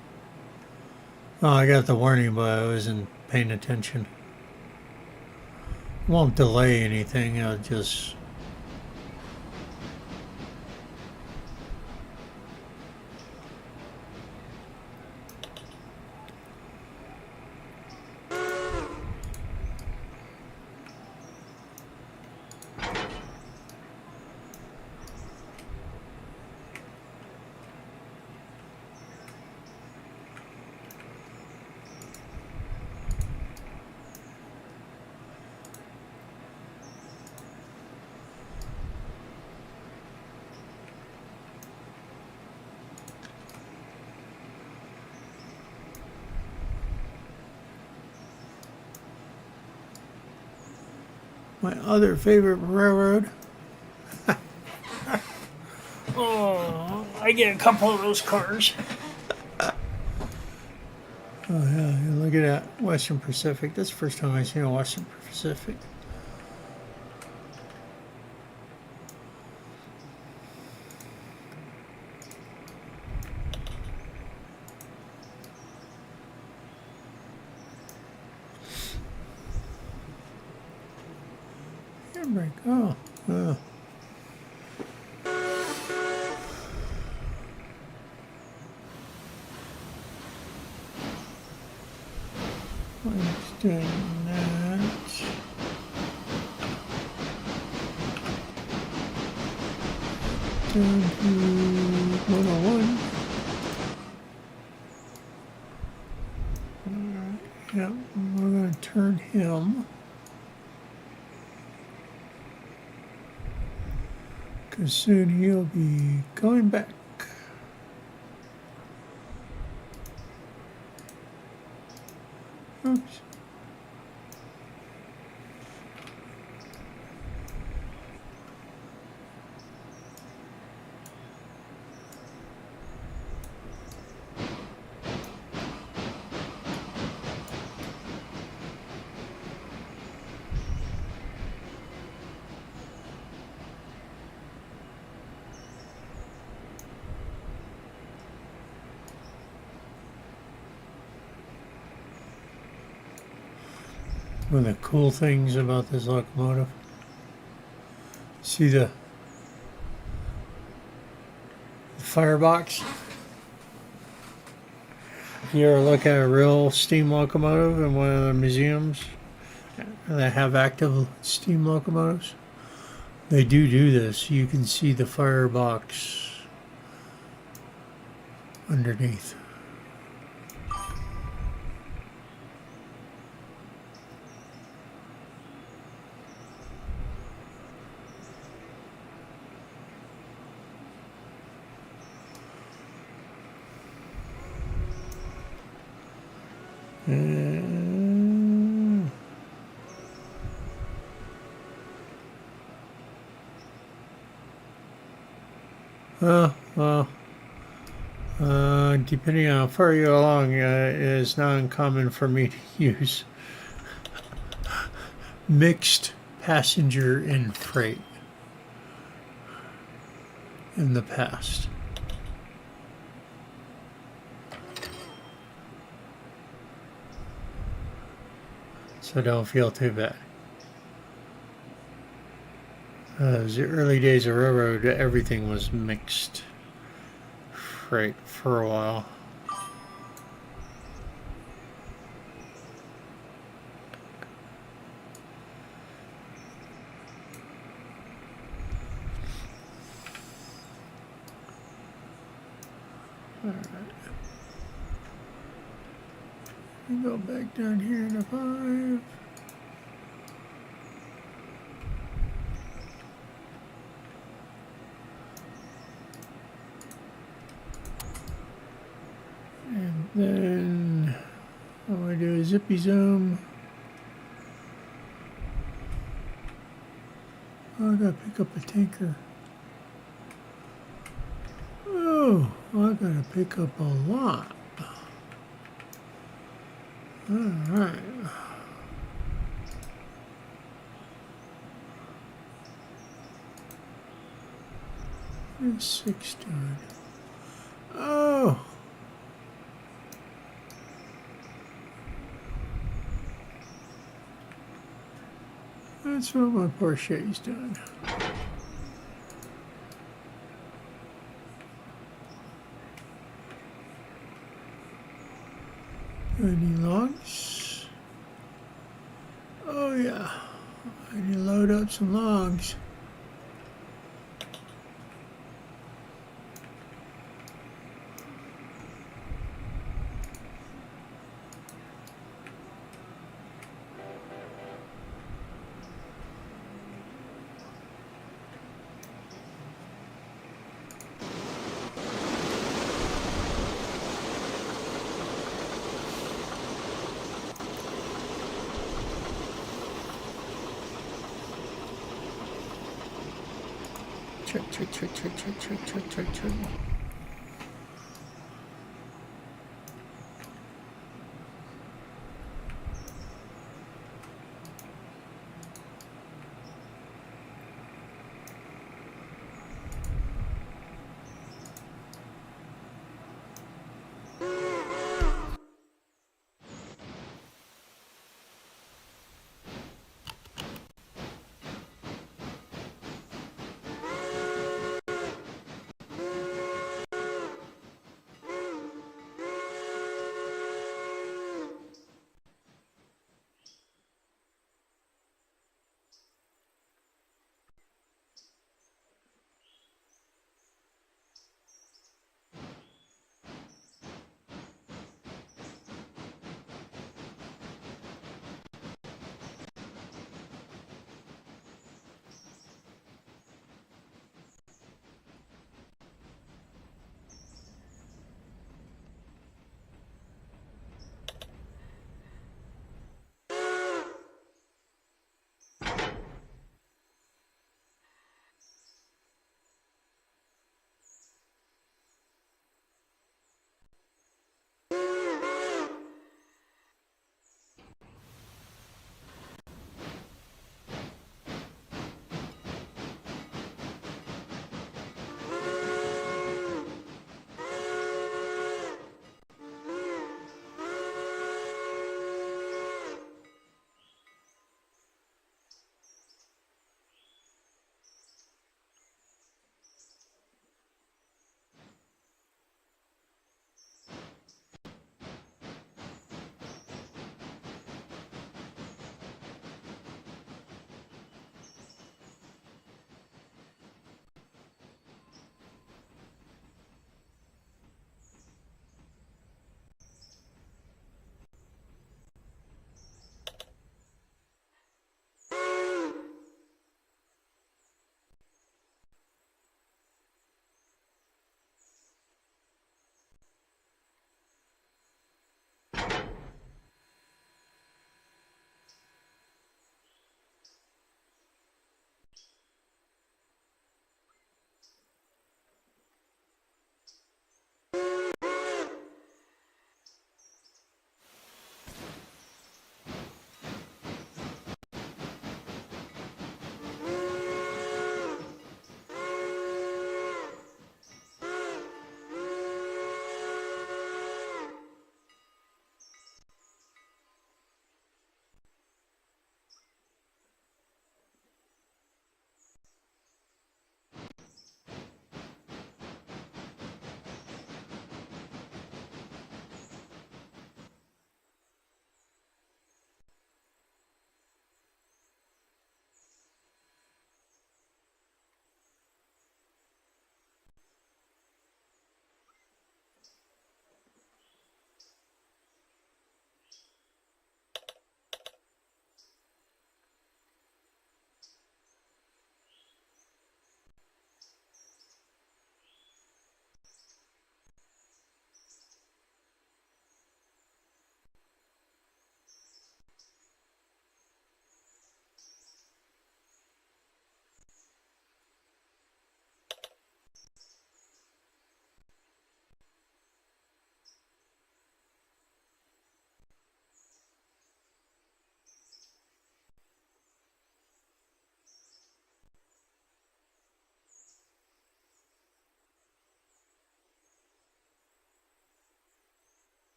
[SPEAKER 1] Oh, I got the warning, but I wasn't paying attention. It won't delay anything. I'll just... My other favorite railroad. Oh, I get a couple of those cars. Oh yeah, look at that Western Pacific. That's the first time I've seen a Western Pacific. Handbrake. Oh, oh. Let's do that. Down to 101. Alright, yep, we're going to turn him. Because soon he'll be going back. Oops. One of the cool things about this locomotive, see the firebox? If you ever look at a real steam locomotive in one of the museums that have active steam locomotives, they do this. You can see the firebox underneath. Depending on how far you go along, it is not uncommon for me to use mixed passenger and freight in the past. So don't feel too bad. It was the early days of railroad, everything was mixed freight for a while. All right. We go back down here to 5. And then all I do is zippy zoom. Oh, I gotta pick up a tanker. Oh. Oh, I gotta pick up a lot. All right. There's 6 done. Oh! That's what my Porsche's done. Any logs? Oh yeah. I need to load up some logs. Check.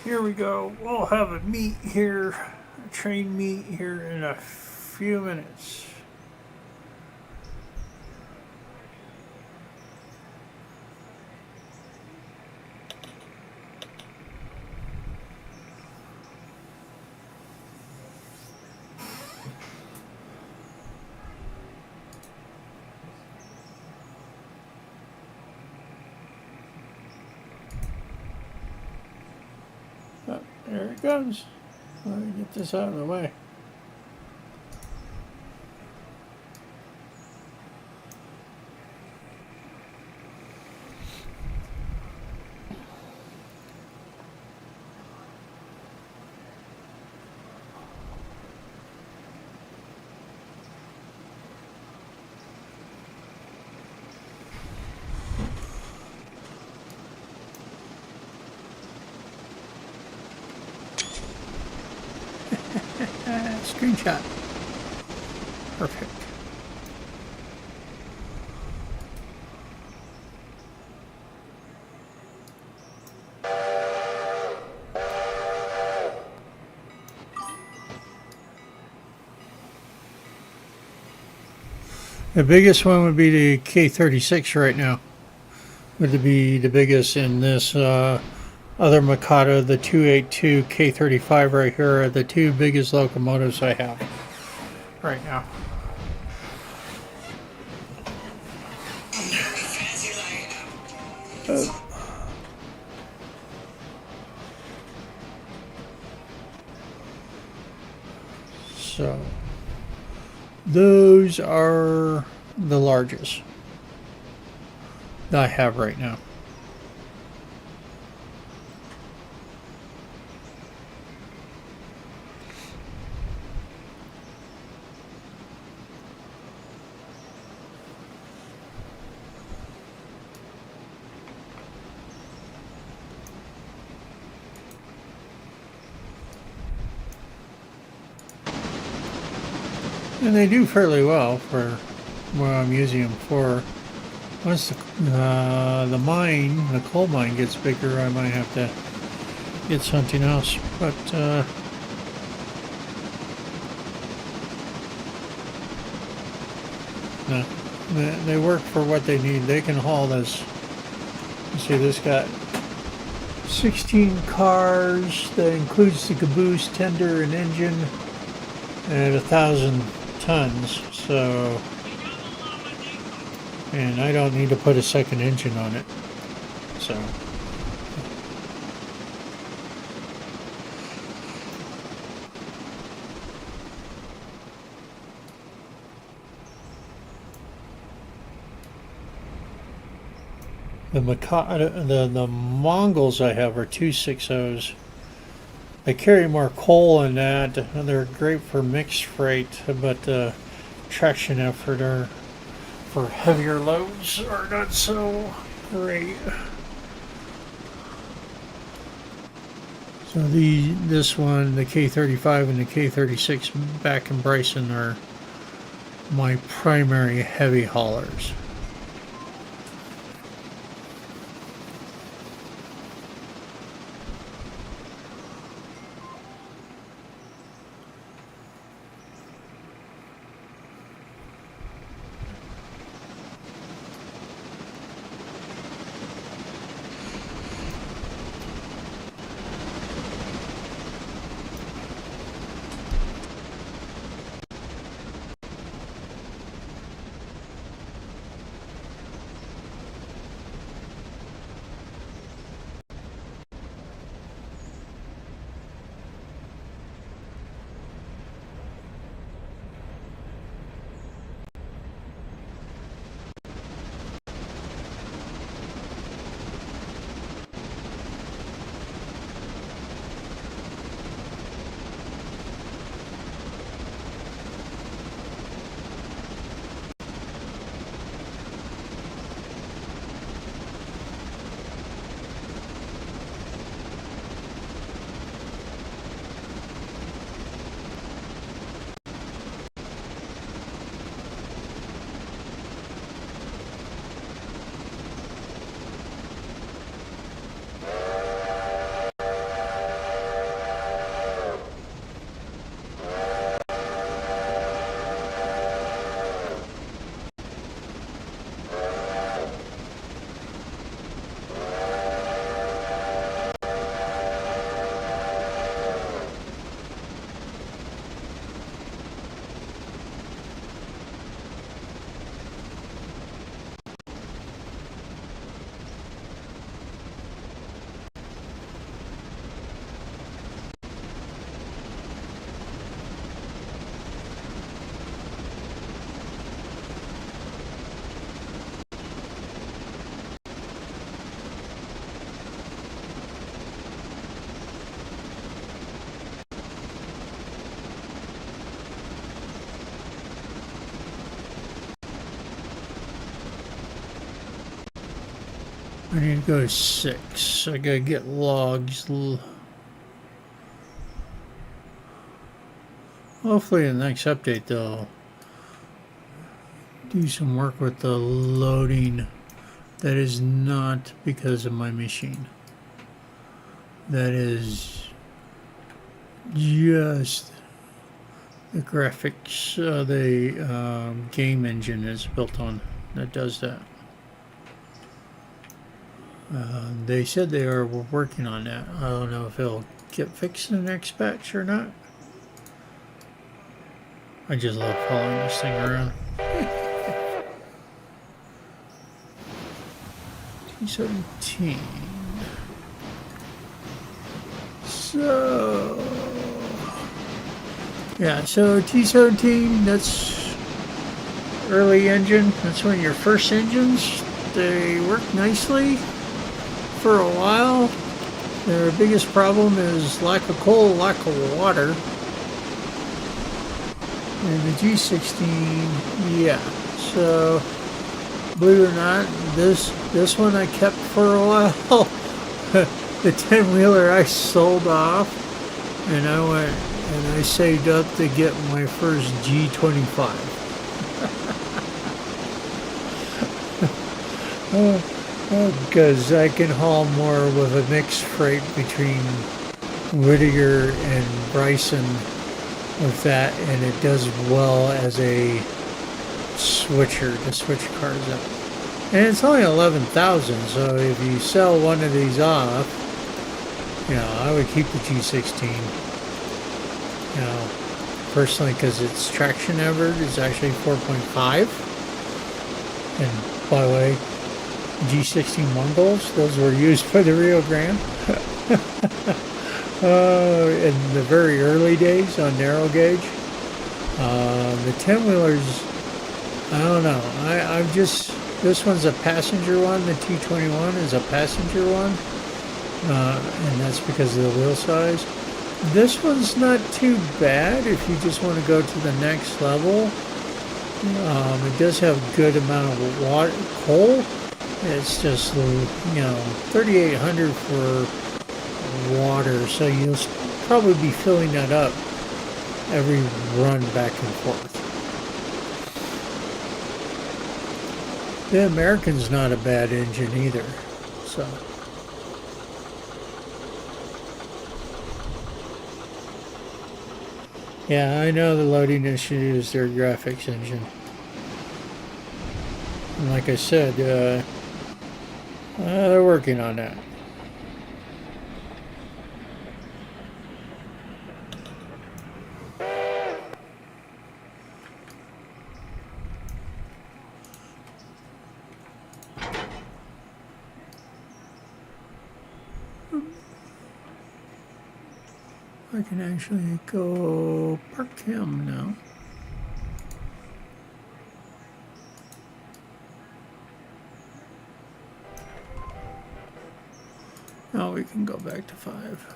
[SPEAKER 1] here we go. We'll have a meet here, a train meet here in a few minutes. Oh, there it goes. Let me get this out of the way. Screenshot. Perfect. The biggest one would be the K36 right now. Would be the biggest in this other Mikado. The 282 K35 right here are the two biggest locomotives I have right now. So those are the largest that I have right now. And they do fairly well for what I'm using them for. Once the mine, the coal mine gets bigger, I might have to get something else. But no, they work for what they need. They can haul this. You see, this got 16 cars. That includes the caboose, tender, and engine, and 1,000 tons. So, and I don't need to put a second engine on it. So. The Mongols I have are 260s. They carry more coal in that. They're great for mixed freight, but traction effort are for heavier loads are not so great. So this one, the K35 and the K36 back in Bryson are my primary heavy haulers. I need to go to 6. I gotta get logs. Hopefully in the next update they'll do some work with the loading. That is not because of my machine. That is just the graphics, the game engine is built on that does that. They said they were working on that. I don't know if it'll get fixed in the next patch or not. I just love following this thing around. T17. So, yeah, so T17, that's early engine. That's one of your first engines. They work nicely for a while. Their biggest problem is lack of coal, lack of water. And the G16, yeah. So, believe it or not, this one I kept for a while. The 10-wheeler I sold off, and I went and I saved up to get my first G25. Because I can haul more with a mixed freight between Whittier and Bryson with that, and it does well as a switcher to switch cars up. And it's only 11,000, so if you sell one of these off, you know, I would keep the G16. You know, personally, because its traction average is actually 4.5. And by the way, G16 Mongols, those were used for the Rio Grande. In the very early days on narrow gauge. The 10-wheelers, I don't know. I'm just, this one's a passenger one. The T21 is a passenger one. And that's because of the wheel size. This one's not too bad if you just want to go to the next level. It does have a good amount of water, coal. It's just, you know, 3,800 for water, so you'll probably be filling that up every run back and forth. The American's not a bad engine either, so. Yeah, I know the loading issue is their graphics engine. And like I said, they're working on that. I can actually go park him now. Now we can go back to 5.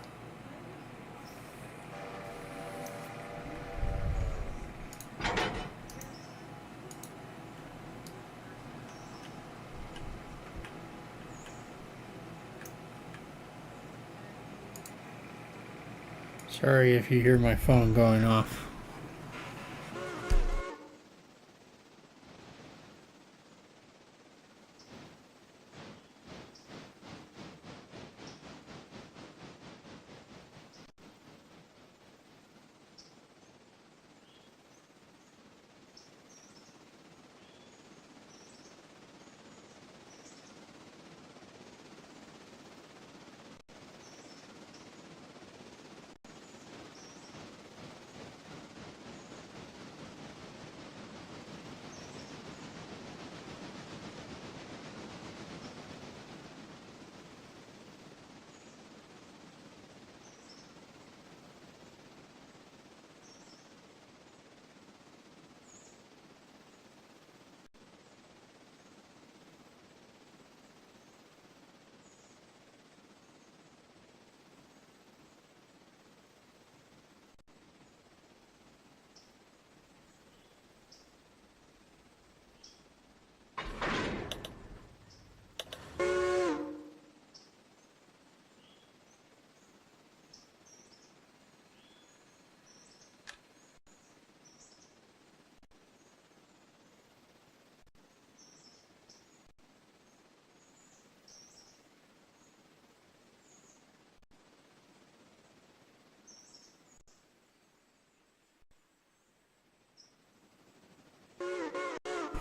[SPEAKER 1] Sorry if you hear my phone going off.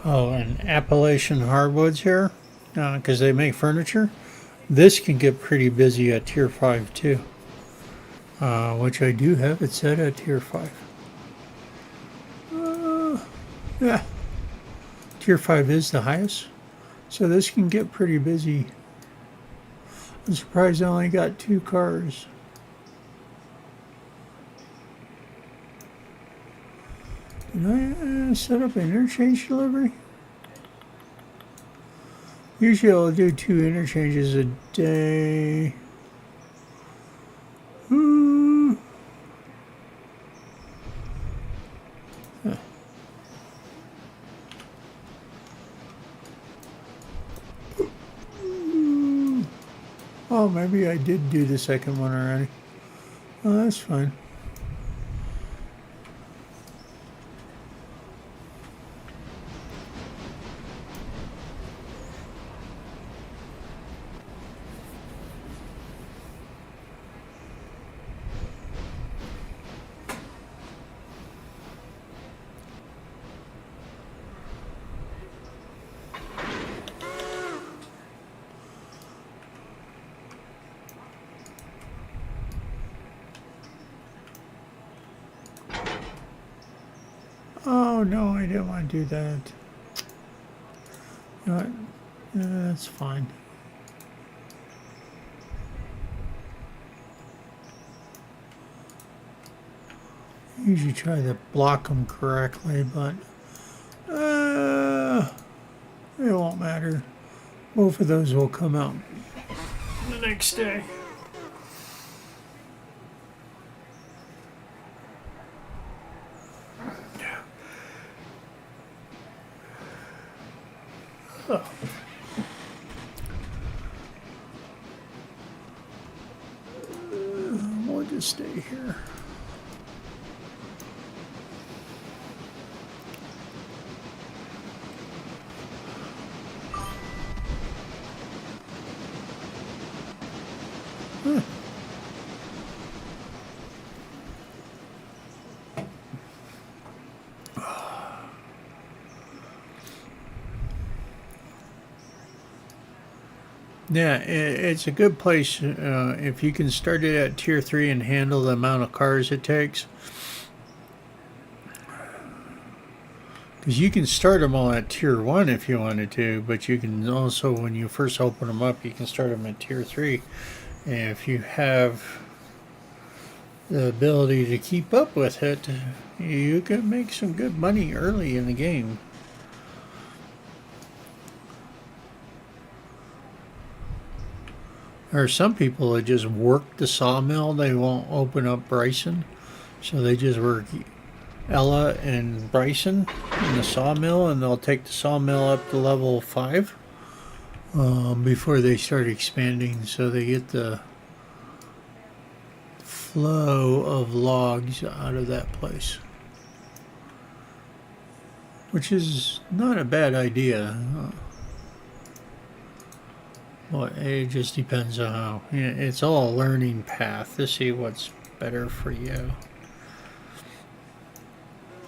[SPEAKER 1] Oh, and Appalachian hardwoods here, because they make furniture. This can get pretty busy at tier 5 too, which I do have it set at tier 5. Yeah, tier 5 is the highest, so this can get pretty busy. I'm surprised I only got 2 cars. Did I set up an interchange delivery? Usually I'll do 2 interchanges a day. Huh. Oh, maybe I did do the second one already. Oh, that's fine. Oh no, I didn't want to do that. You know what? That's fine. Usually try to block them correctly, but it won't matter. Both of those will come out the next day. Oh. We'll just stay here. Yeah, it's a good place if you can start it at tier 3 and handle the amount of cars it takes. Because you can start them all at tier 1 if you wanted to, but you can also, when you first open them up, you can start them at tier 3. And if you have the ability to keep up with it, you can make some good money early in the game. There are some people that just work the sawmill. They won't open up Bryson. So they just work Ella and Bryson in the sawmill, and they'll take the sawmill up to level 5 before they start expanding, so they get the flow of logs out of that place. Which is not a bad idea. Well, it just depends on how. It's all a learning path to see what's better for you.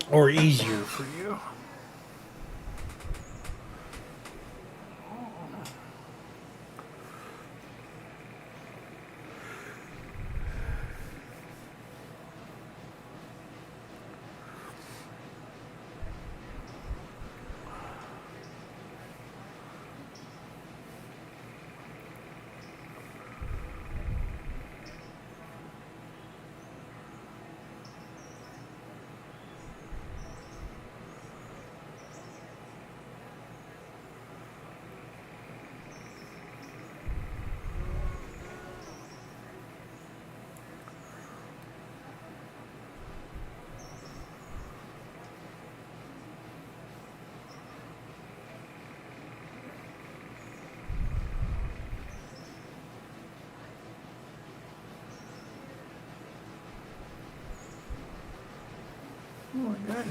[SPEAKER 1] Or easier for you. Oh my God.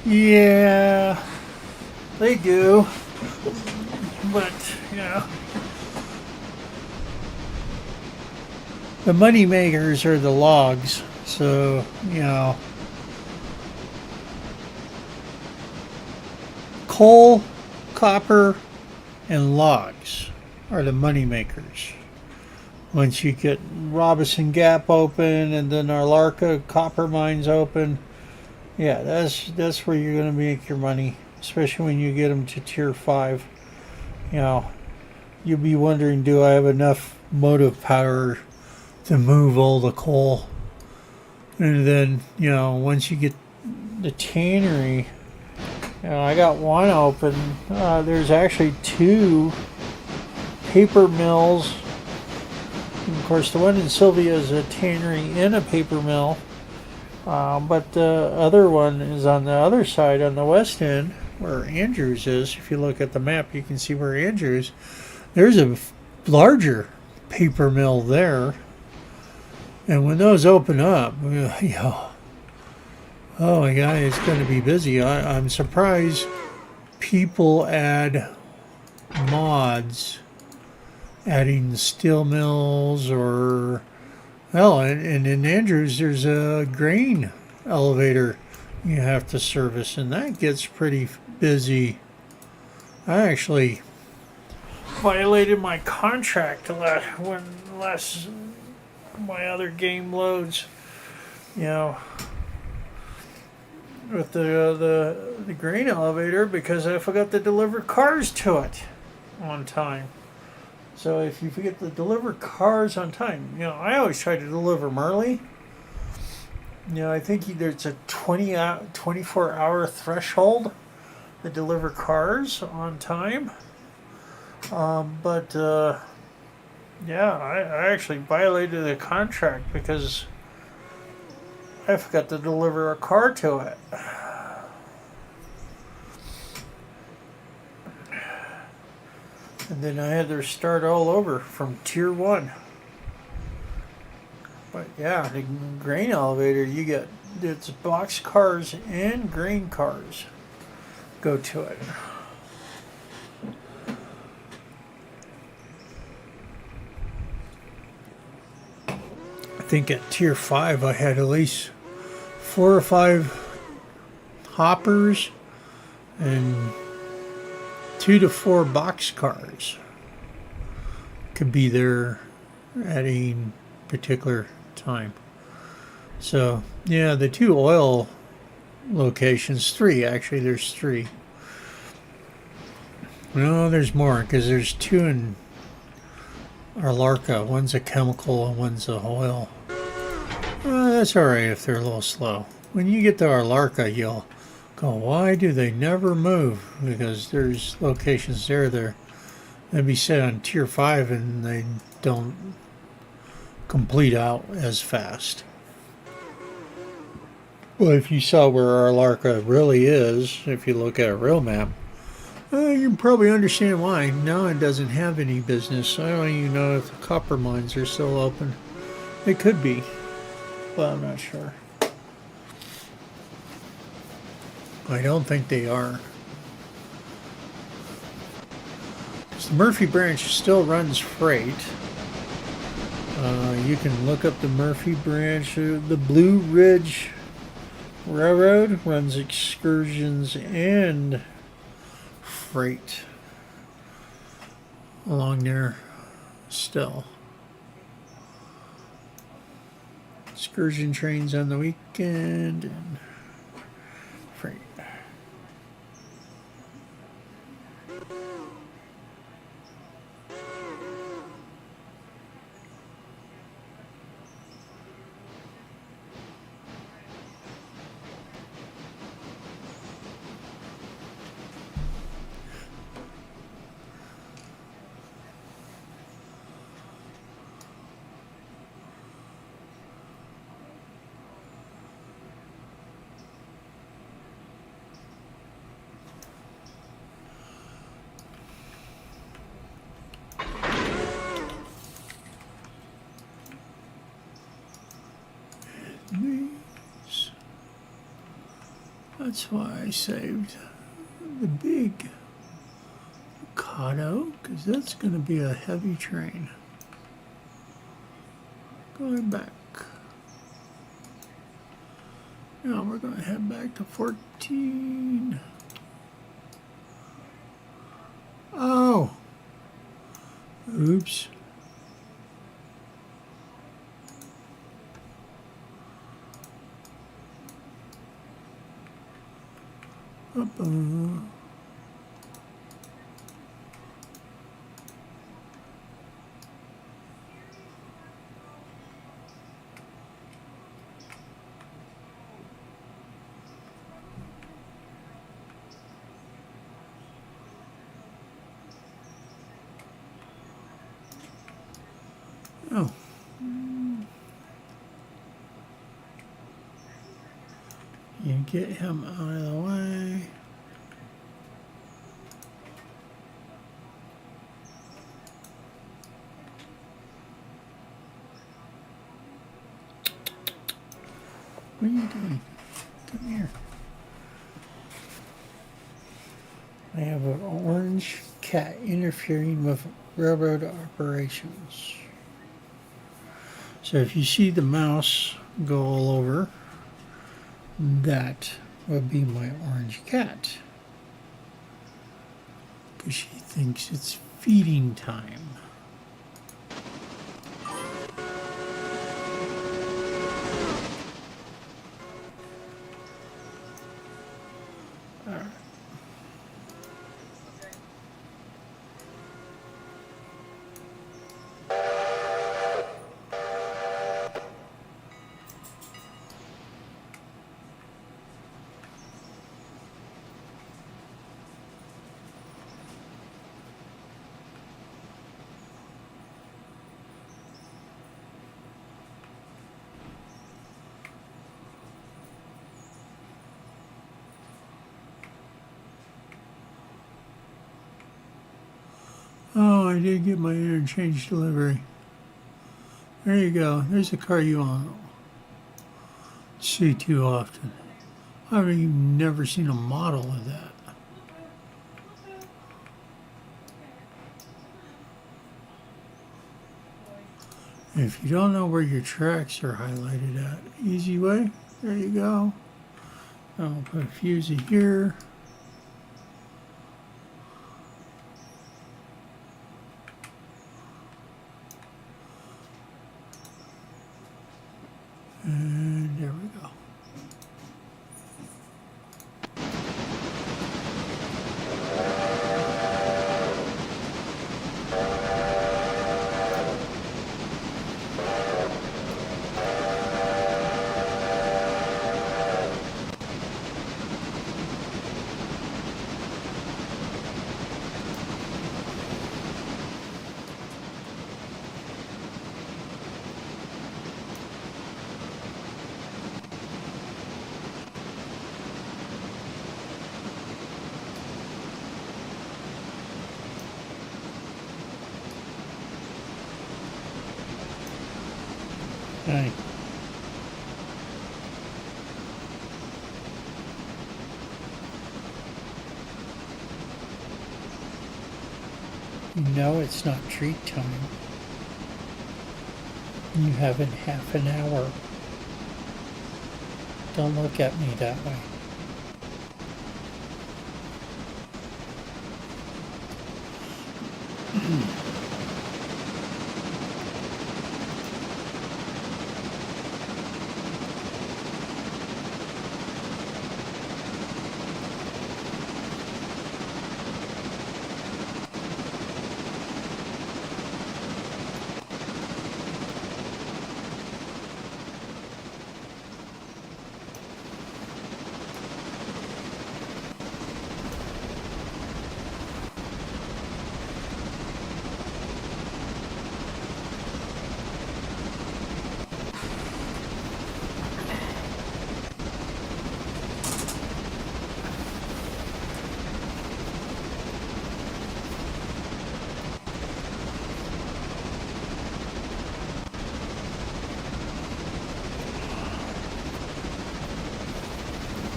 [SPEAKER 1] Yeah, they do. But, the money makers are the logs. So, coal, copper, and logs are the money makers. Once you get Robinson Gap open and then our Larka copper mines open, yeah, that's where you're going to make your money, especially when you get them to tier 5. You'll be wondering, do I have enough motive power to move all the coal? And then, once you get the tannery, I got one open. There's actually 2 paper mills. And of course, the one in Sylvia is a tannery and a paper mill. But the other one is on the other side, on the west end, where Andrews is. If you look at the map, you can see where Andrews. There's a larger paper mill there. And when those open up, oh my God, it's going to be busy. I'm surprised people add mods, adding steel mills or, well, and in Andrews there's a grain elevator you have to service, and that gets pretty busy. I actually violated my contract when my other game loads, with the grain elevator, because I forgot to deliver cars to it on time. So if you forget to deliver cars on time, I always try to deliver them early. I think there's a 24-hour threshold to deliver cars on time. But I actually violated the contract because I forgot to deliver a car to it. And then I had to start all over from tier 1. But yeah, the grain elevator, it's box cars and grain cars go to it. I think at tier 5 I had at least 4 or 5 hoppers and 2 to 4 box cars could be there at a particular time. So yeah, the 2 oil locations, 3 actually, there's 3. No, there's more, because there's 2 in Arlarca. One's a chemical and one's a oil. That's alright if they're a little slow. When you get to Arlarca, you'll go, why do they never move? Because there's locations there they'd be set on tier 5 and they don't complete out as fast. Well, if you saw where Arlarca really is, if you look at a real map, you can probably understand why. Now it doesn't have any business. I don't even know if the copper mines are still open. It could be, but I'm not sure. I don't think they are. The Murphy branch still runs freight. You can look up the Murphy branch. The Blue Ridge Railroad runs excursions and freight along there still. Excursion trains on the weekend and freight. That's why I saved the big Mikado, because that's going to be a heavy train. Going back. Now we're going to head back to 14. Oh! Oops. Uh-oh. Oh. You get him out of the way. What are you doing? Come here. I have an orange cat interfering with railroad operations. So if you see the mouse go all over, that would be my orange cat. Because she thinks it's feeding time. Oh, I did get my interchange delivery. There you go. There's a car you won't see too often. I've even never seen a model of that. If you don't know where your tracks are highlighted at, easy way, there you go. I'll put a fuse in here. And there we go. Hi. No, it's not treat time. You have in half an hour. Don't look at me that way.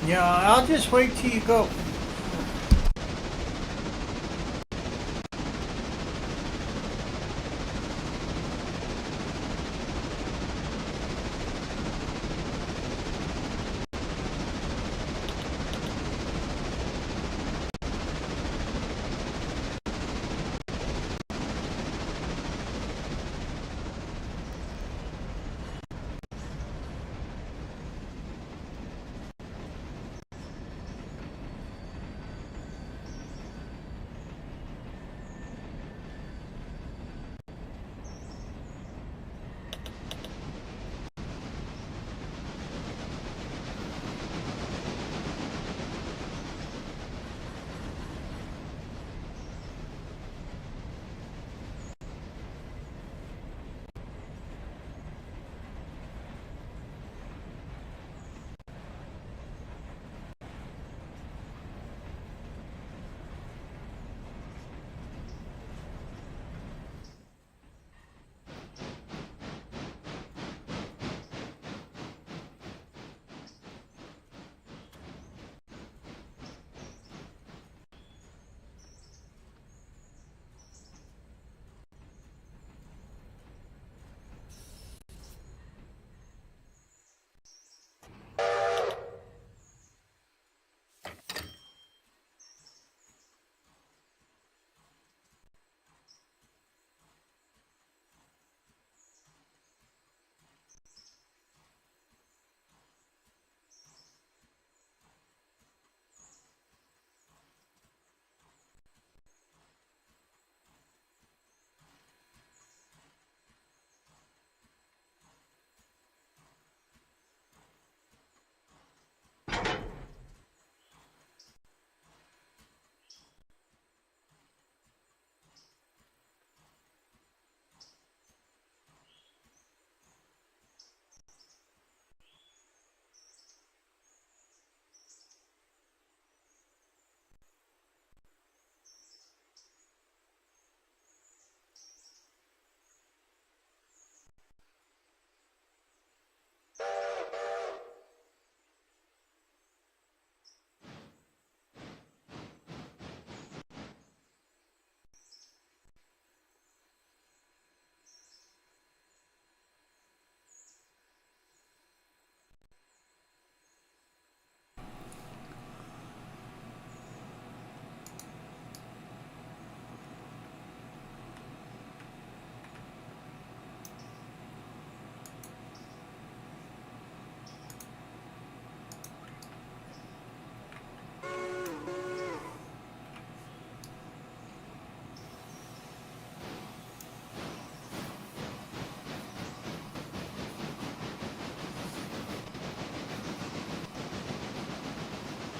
[SPEAKER 1] Yeah, I'll just wait till you go.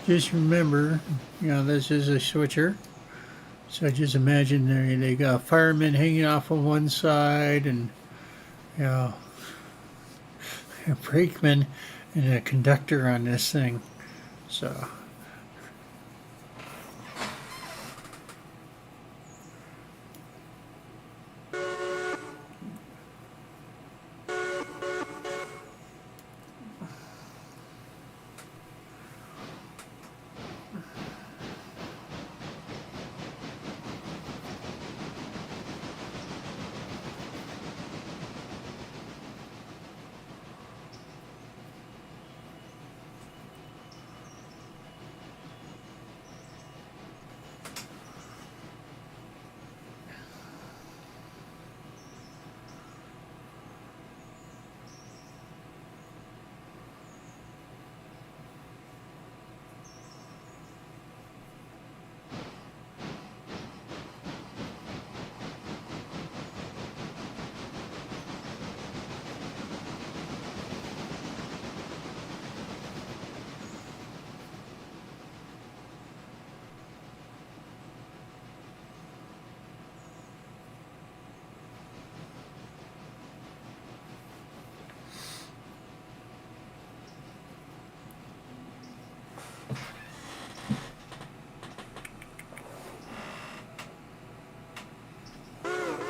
[SPEAKER 1] Just remember, this is a switcher. So just imagine they got firemen hanging off on one side and, you know, a brakeman and a conductor on this thing. So,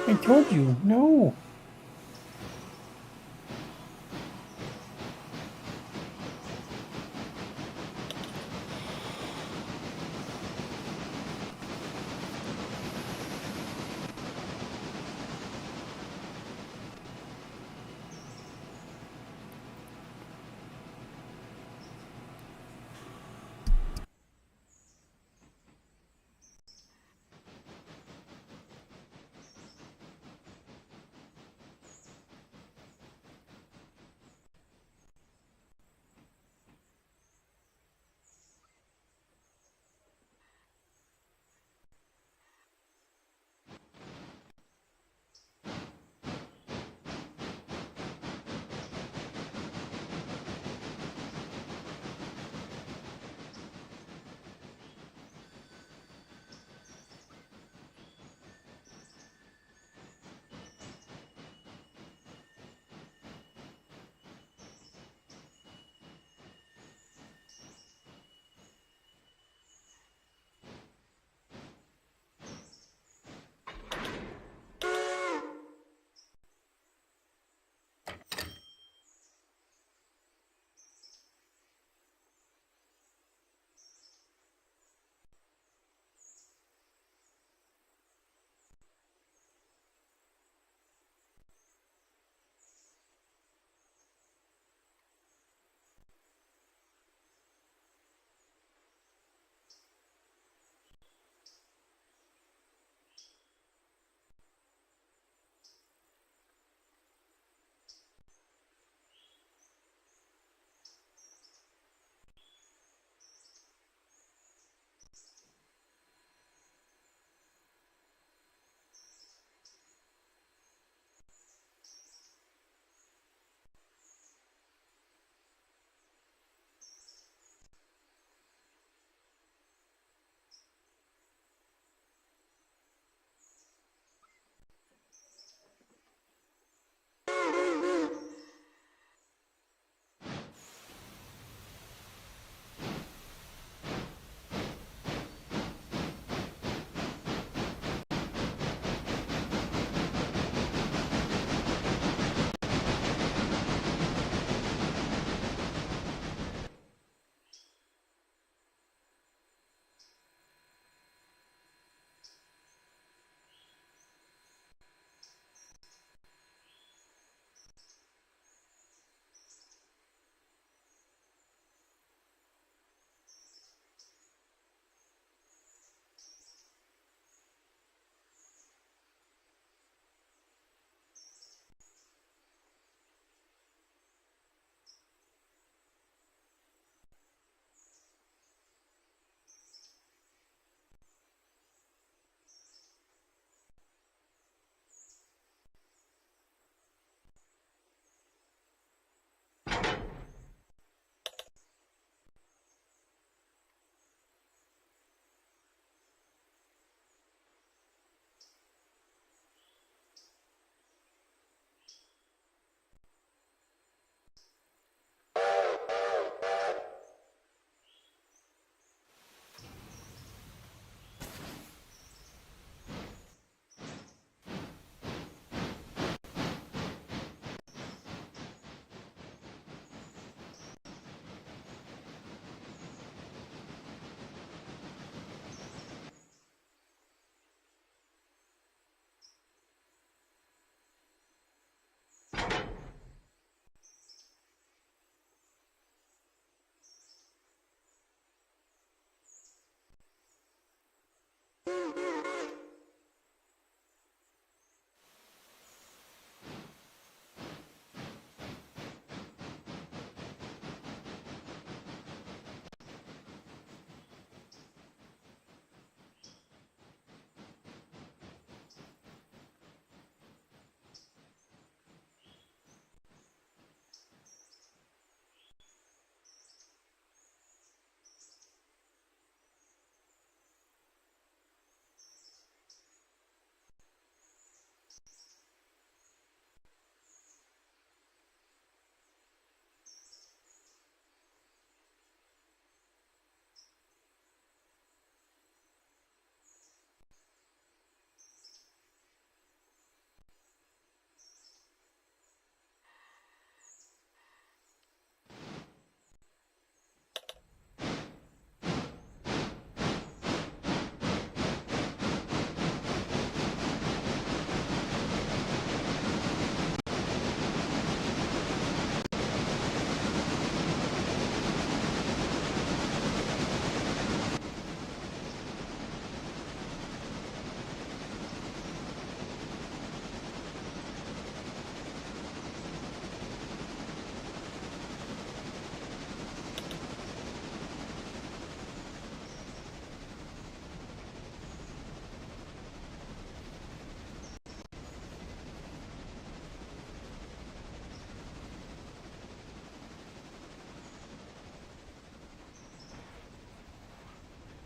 [SPEAKER 1] I told you, no.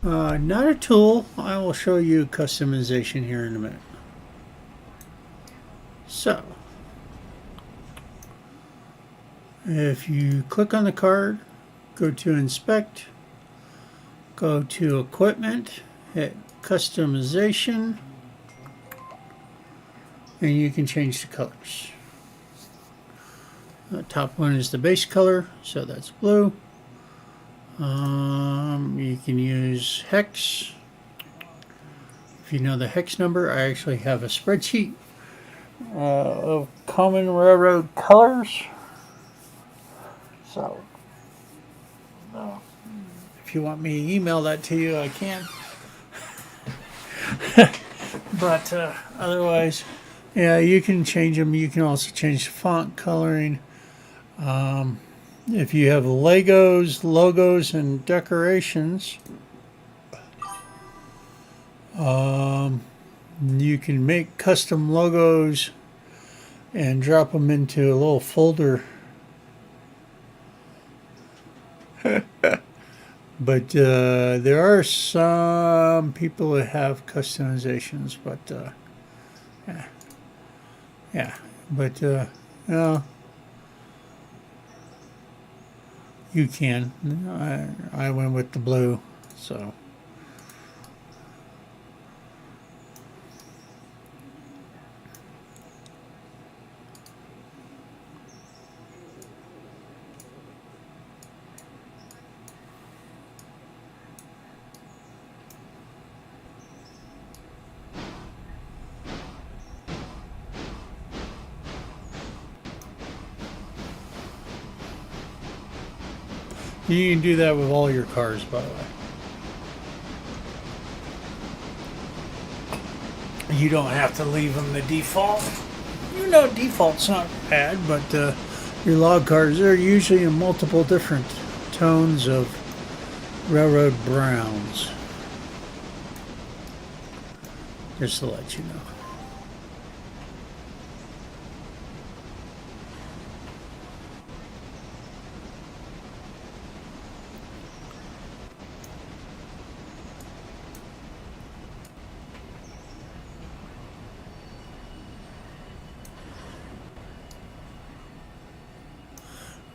[SPEAKER 1] Not a tool. I will show you customization here in a minute. So, if you click on the card, go to Inspect, go to Equipment, hit Customization, and you can change the colors. The top one is the base color, so that's blue. You can use hex. If you know the hex number, I actually have a spreadsheet of common railroad colors. So, if you want me to email that to you, I can. But otherwise, yeah, you can change them. You can also change the font coloring. If you have Legos, logos, and decorations, you can make custom logos and drop them into a little folder. But there are some people that have customizations, but yeah, but no, you can. I went with the blue, so. You can do that with all your cars, by the way. You don't have to leave them the default. You know, default's not bad, but your log cars are usually in multiple different tones of railroad browns. Just to let you know.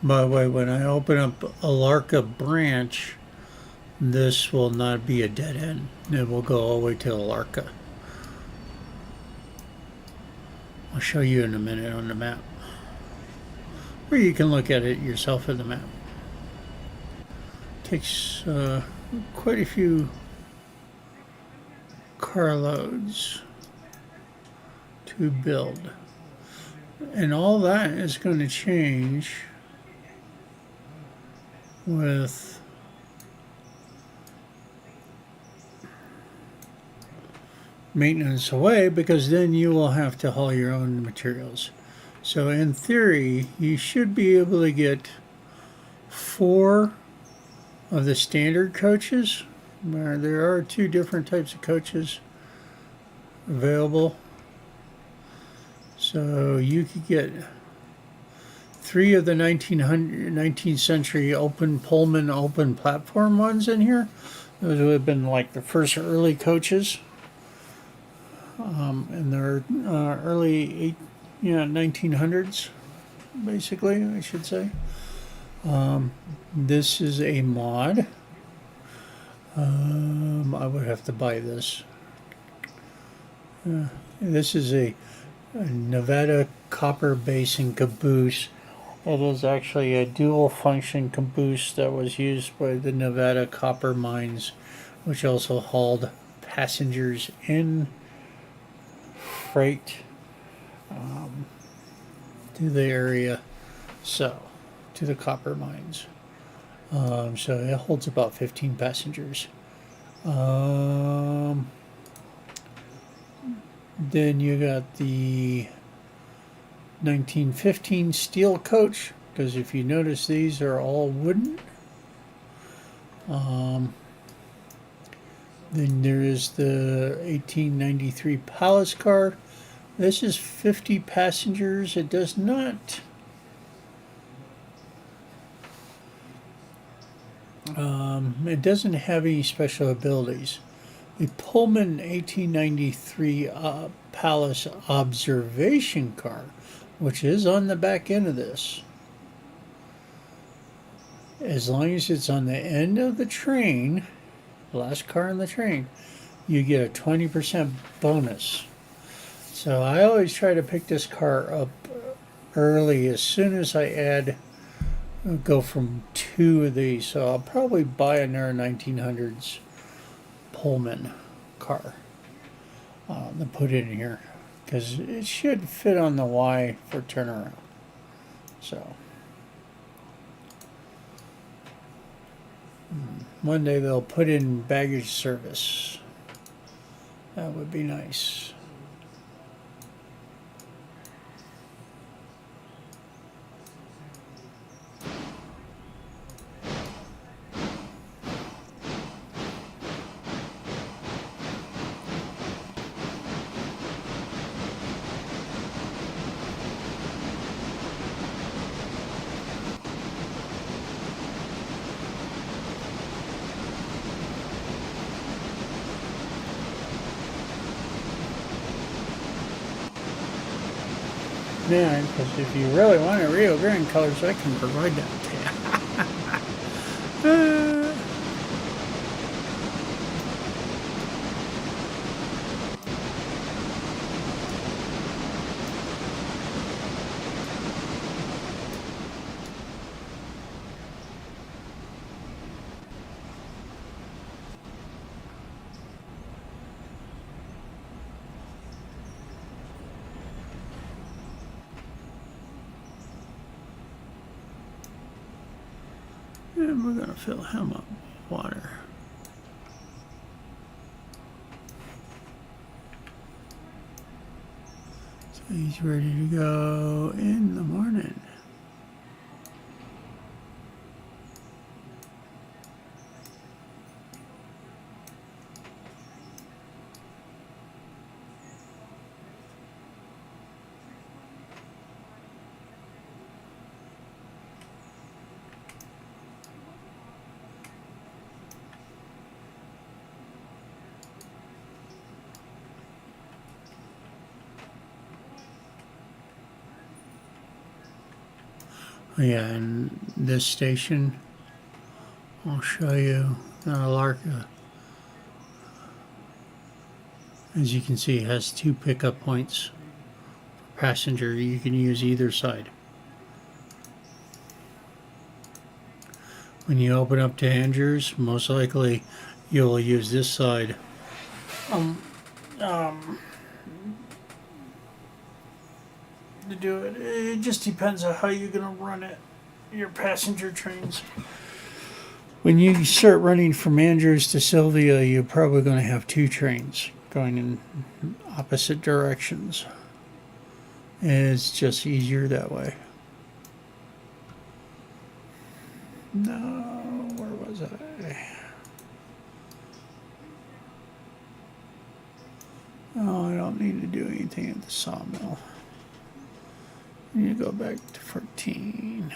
[SPEAKER 1] By the way, when I open up a Larka branch, this will not be a dead end. It will go all the way to Larka. I'll show you in a minute on the map. Or you can look at it yourself in the map. It takes quite a few carloads to build. And all that is going to change with maintenance away, because then you will have to haul your own materials. So in theory, you should be able to get 4 of the standard coaches. There are 2 different types of coaches available. So you could get 3 of the 19th century open Pullman open platform ones in here. Those would have been like the first early coaches. And they're early 1900s, basically, I should say. This is a mod. I would have to buy this. This is a Nevada copper base and caboose. It is actually a dual function caboose that was used by the Nevada copper mines, which also hauled passengers and freight to the area, so to the copper mines. So it holds about 15 passengers. Then you got the 1915 steel coach, because if you notice, these are all wooden. Then there is the 1893 palace car. This is 50 passengers. It does not It doesn't have any special abilities. The Pullman 1893 Palace observation car, which is on the back end of this. As long as it's on the end of the train, the last car on the train, you get a 20% bonus. So I always try to pick this car up early as soon as I go from 2 of these. So I'll probably buy another 1900s Pullman car to put in here because it should fit on the Y for turnaround. So one day they'll put in baggage service. That would be nice. Yeah, because if you really want a Rio Grande colors, I can provide that to you. And we're going to fill him up with water. So he's ready to go in the morning. Yeah, and this station, I'll show you, Alarka, as you can see, has 2 pickup points for passenger. You can use either side. When you open up to Andrews, most likely you'll use this side. To do it. It just depends on how you're going to run it, your passenger trains. When you start running from Andrews to Sylvia, you're probably going to have 2 trains going in opposite directions. It's just easier that way. No, where was I? Oh, I don't need to do anything at the sawmill. I need to go back to 14.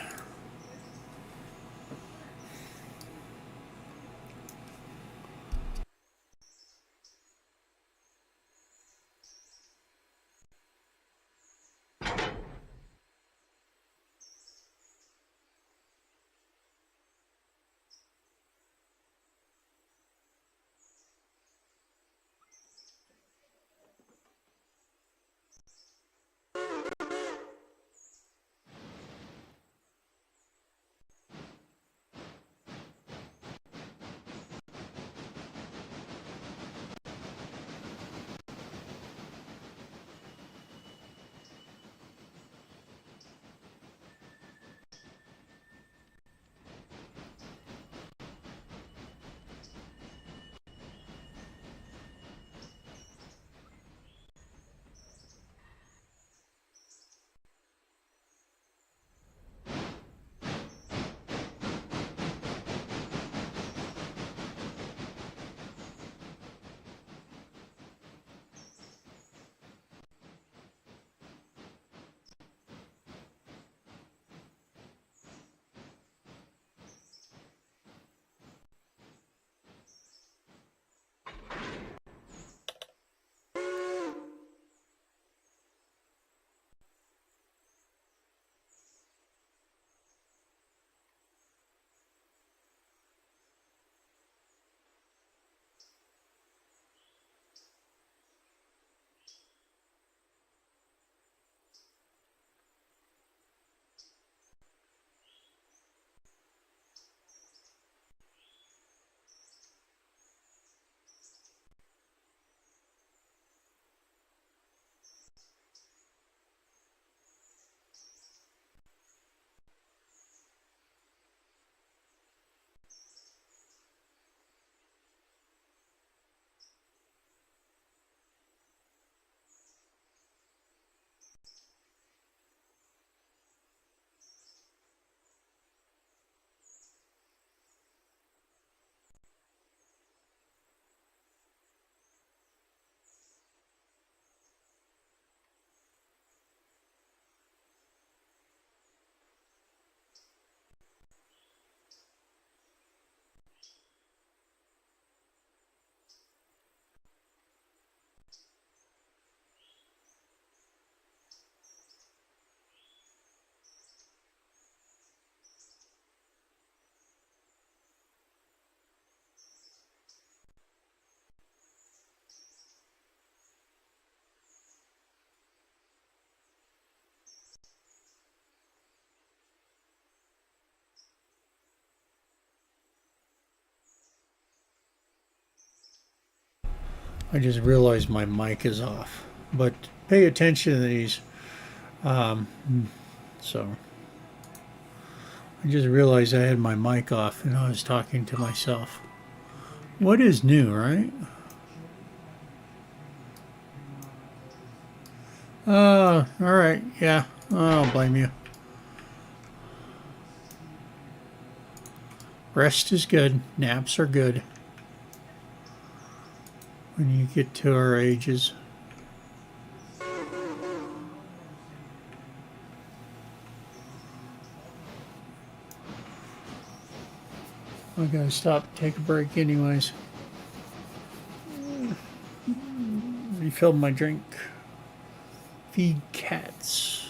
[SPEAKER 1] I just realized my mic is off. But pay attention to these. Um, so I just realized I had my mic off and I was talking to myself. What is new, right? All right. Yeah, I don't blame you. Rest is good. Naps are good when you get to our ages. I gotta stop, take a break, anyways. Refill my drink. Feed cats.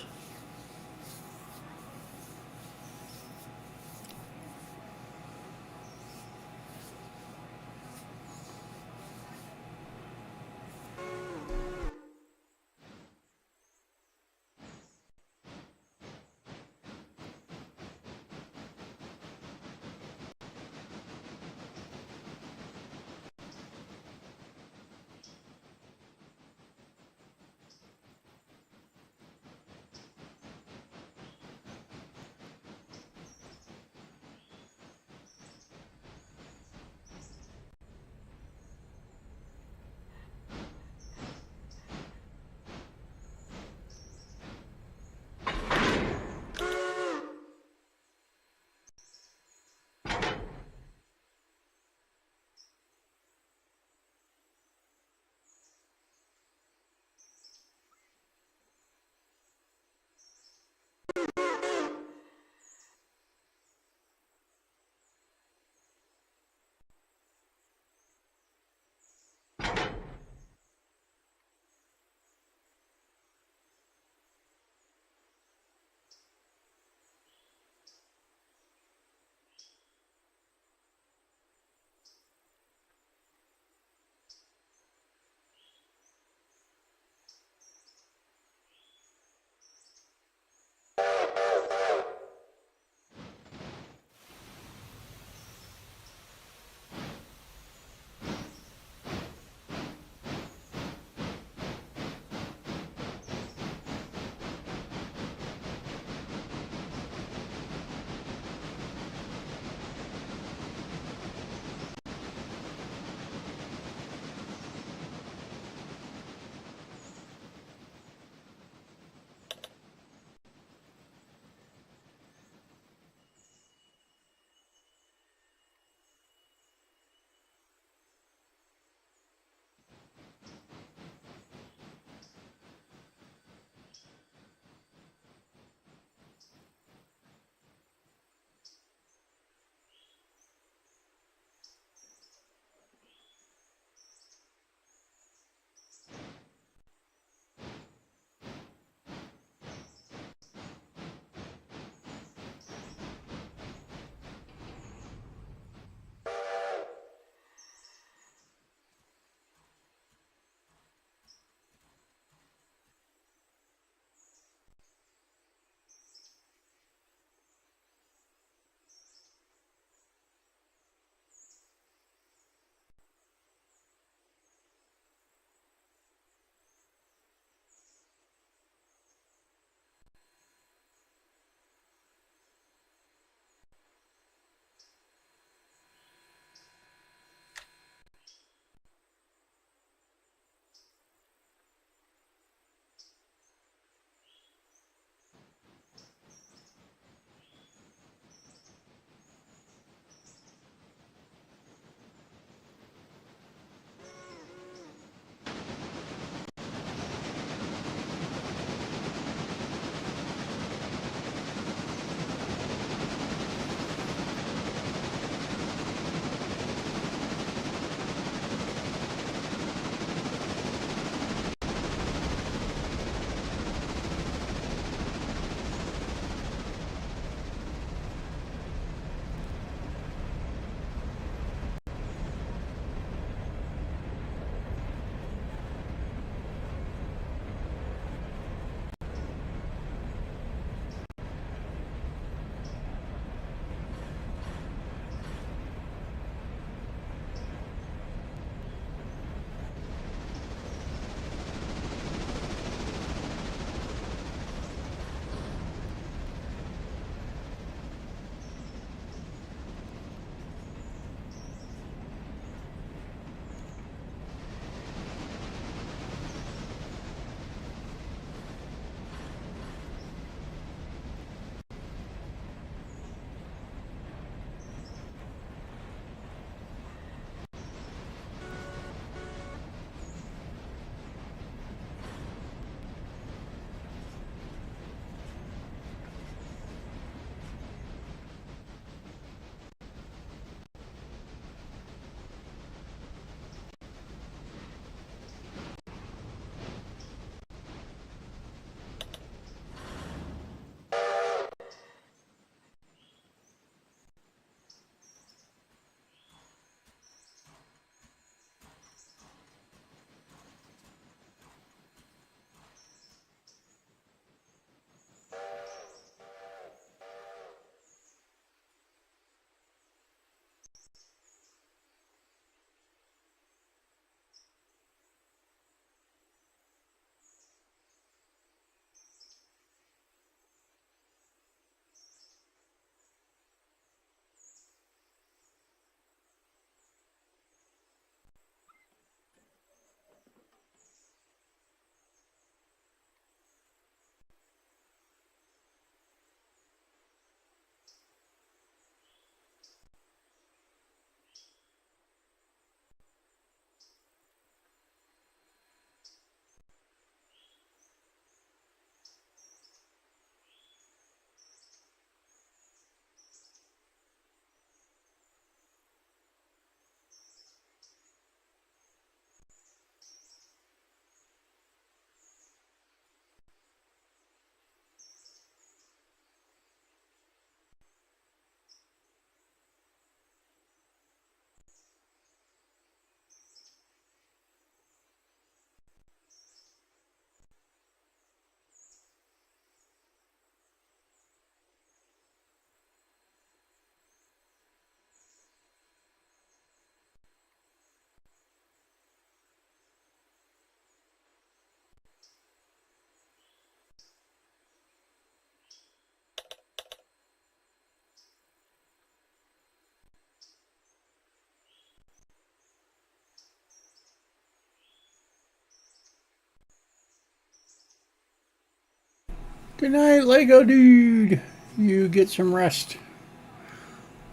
[SPEAKER 1] Good night, Lego dude. You get some rest.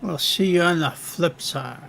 [SPEAKER 1] We'll see you on the flip side.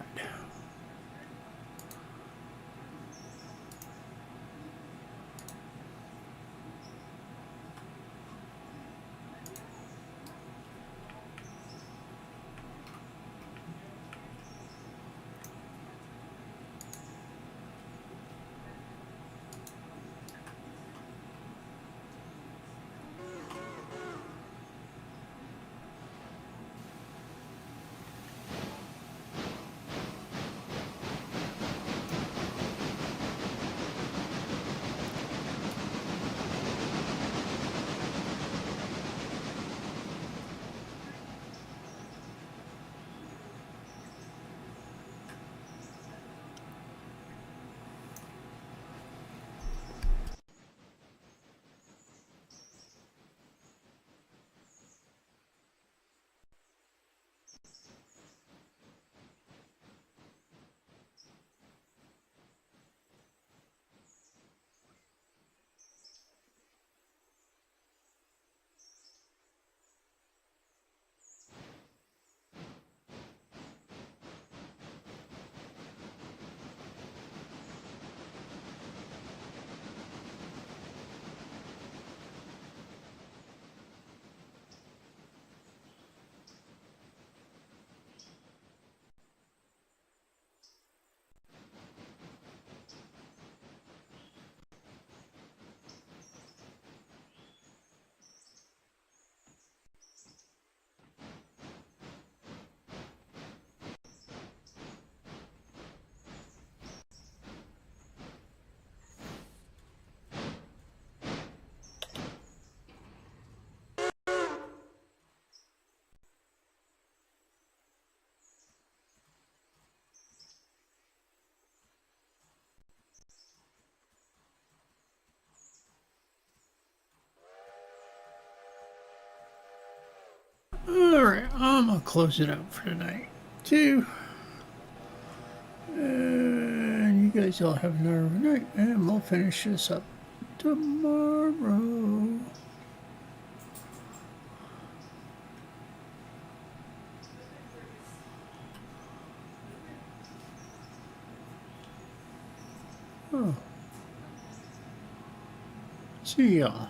[SPEAKER 1] Alright, I'm gonna close it out for tonight, too. And you guys all have another night, and we'll finish this up tomorrow. Oh. See y'all.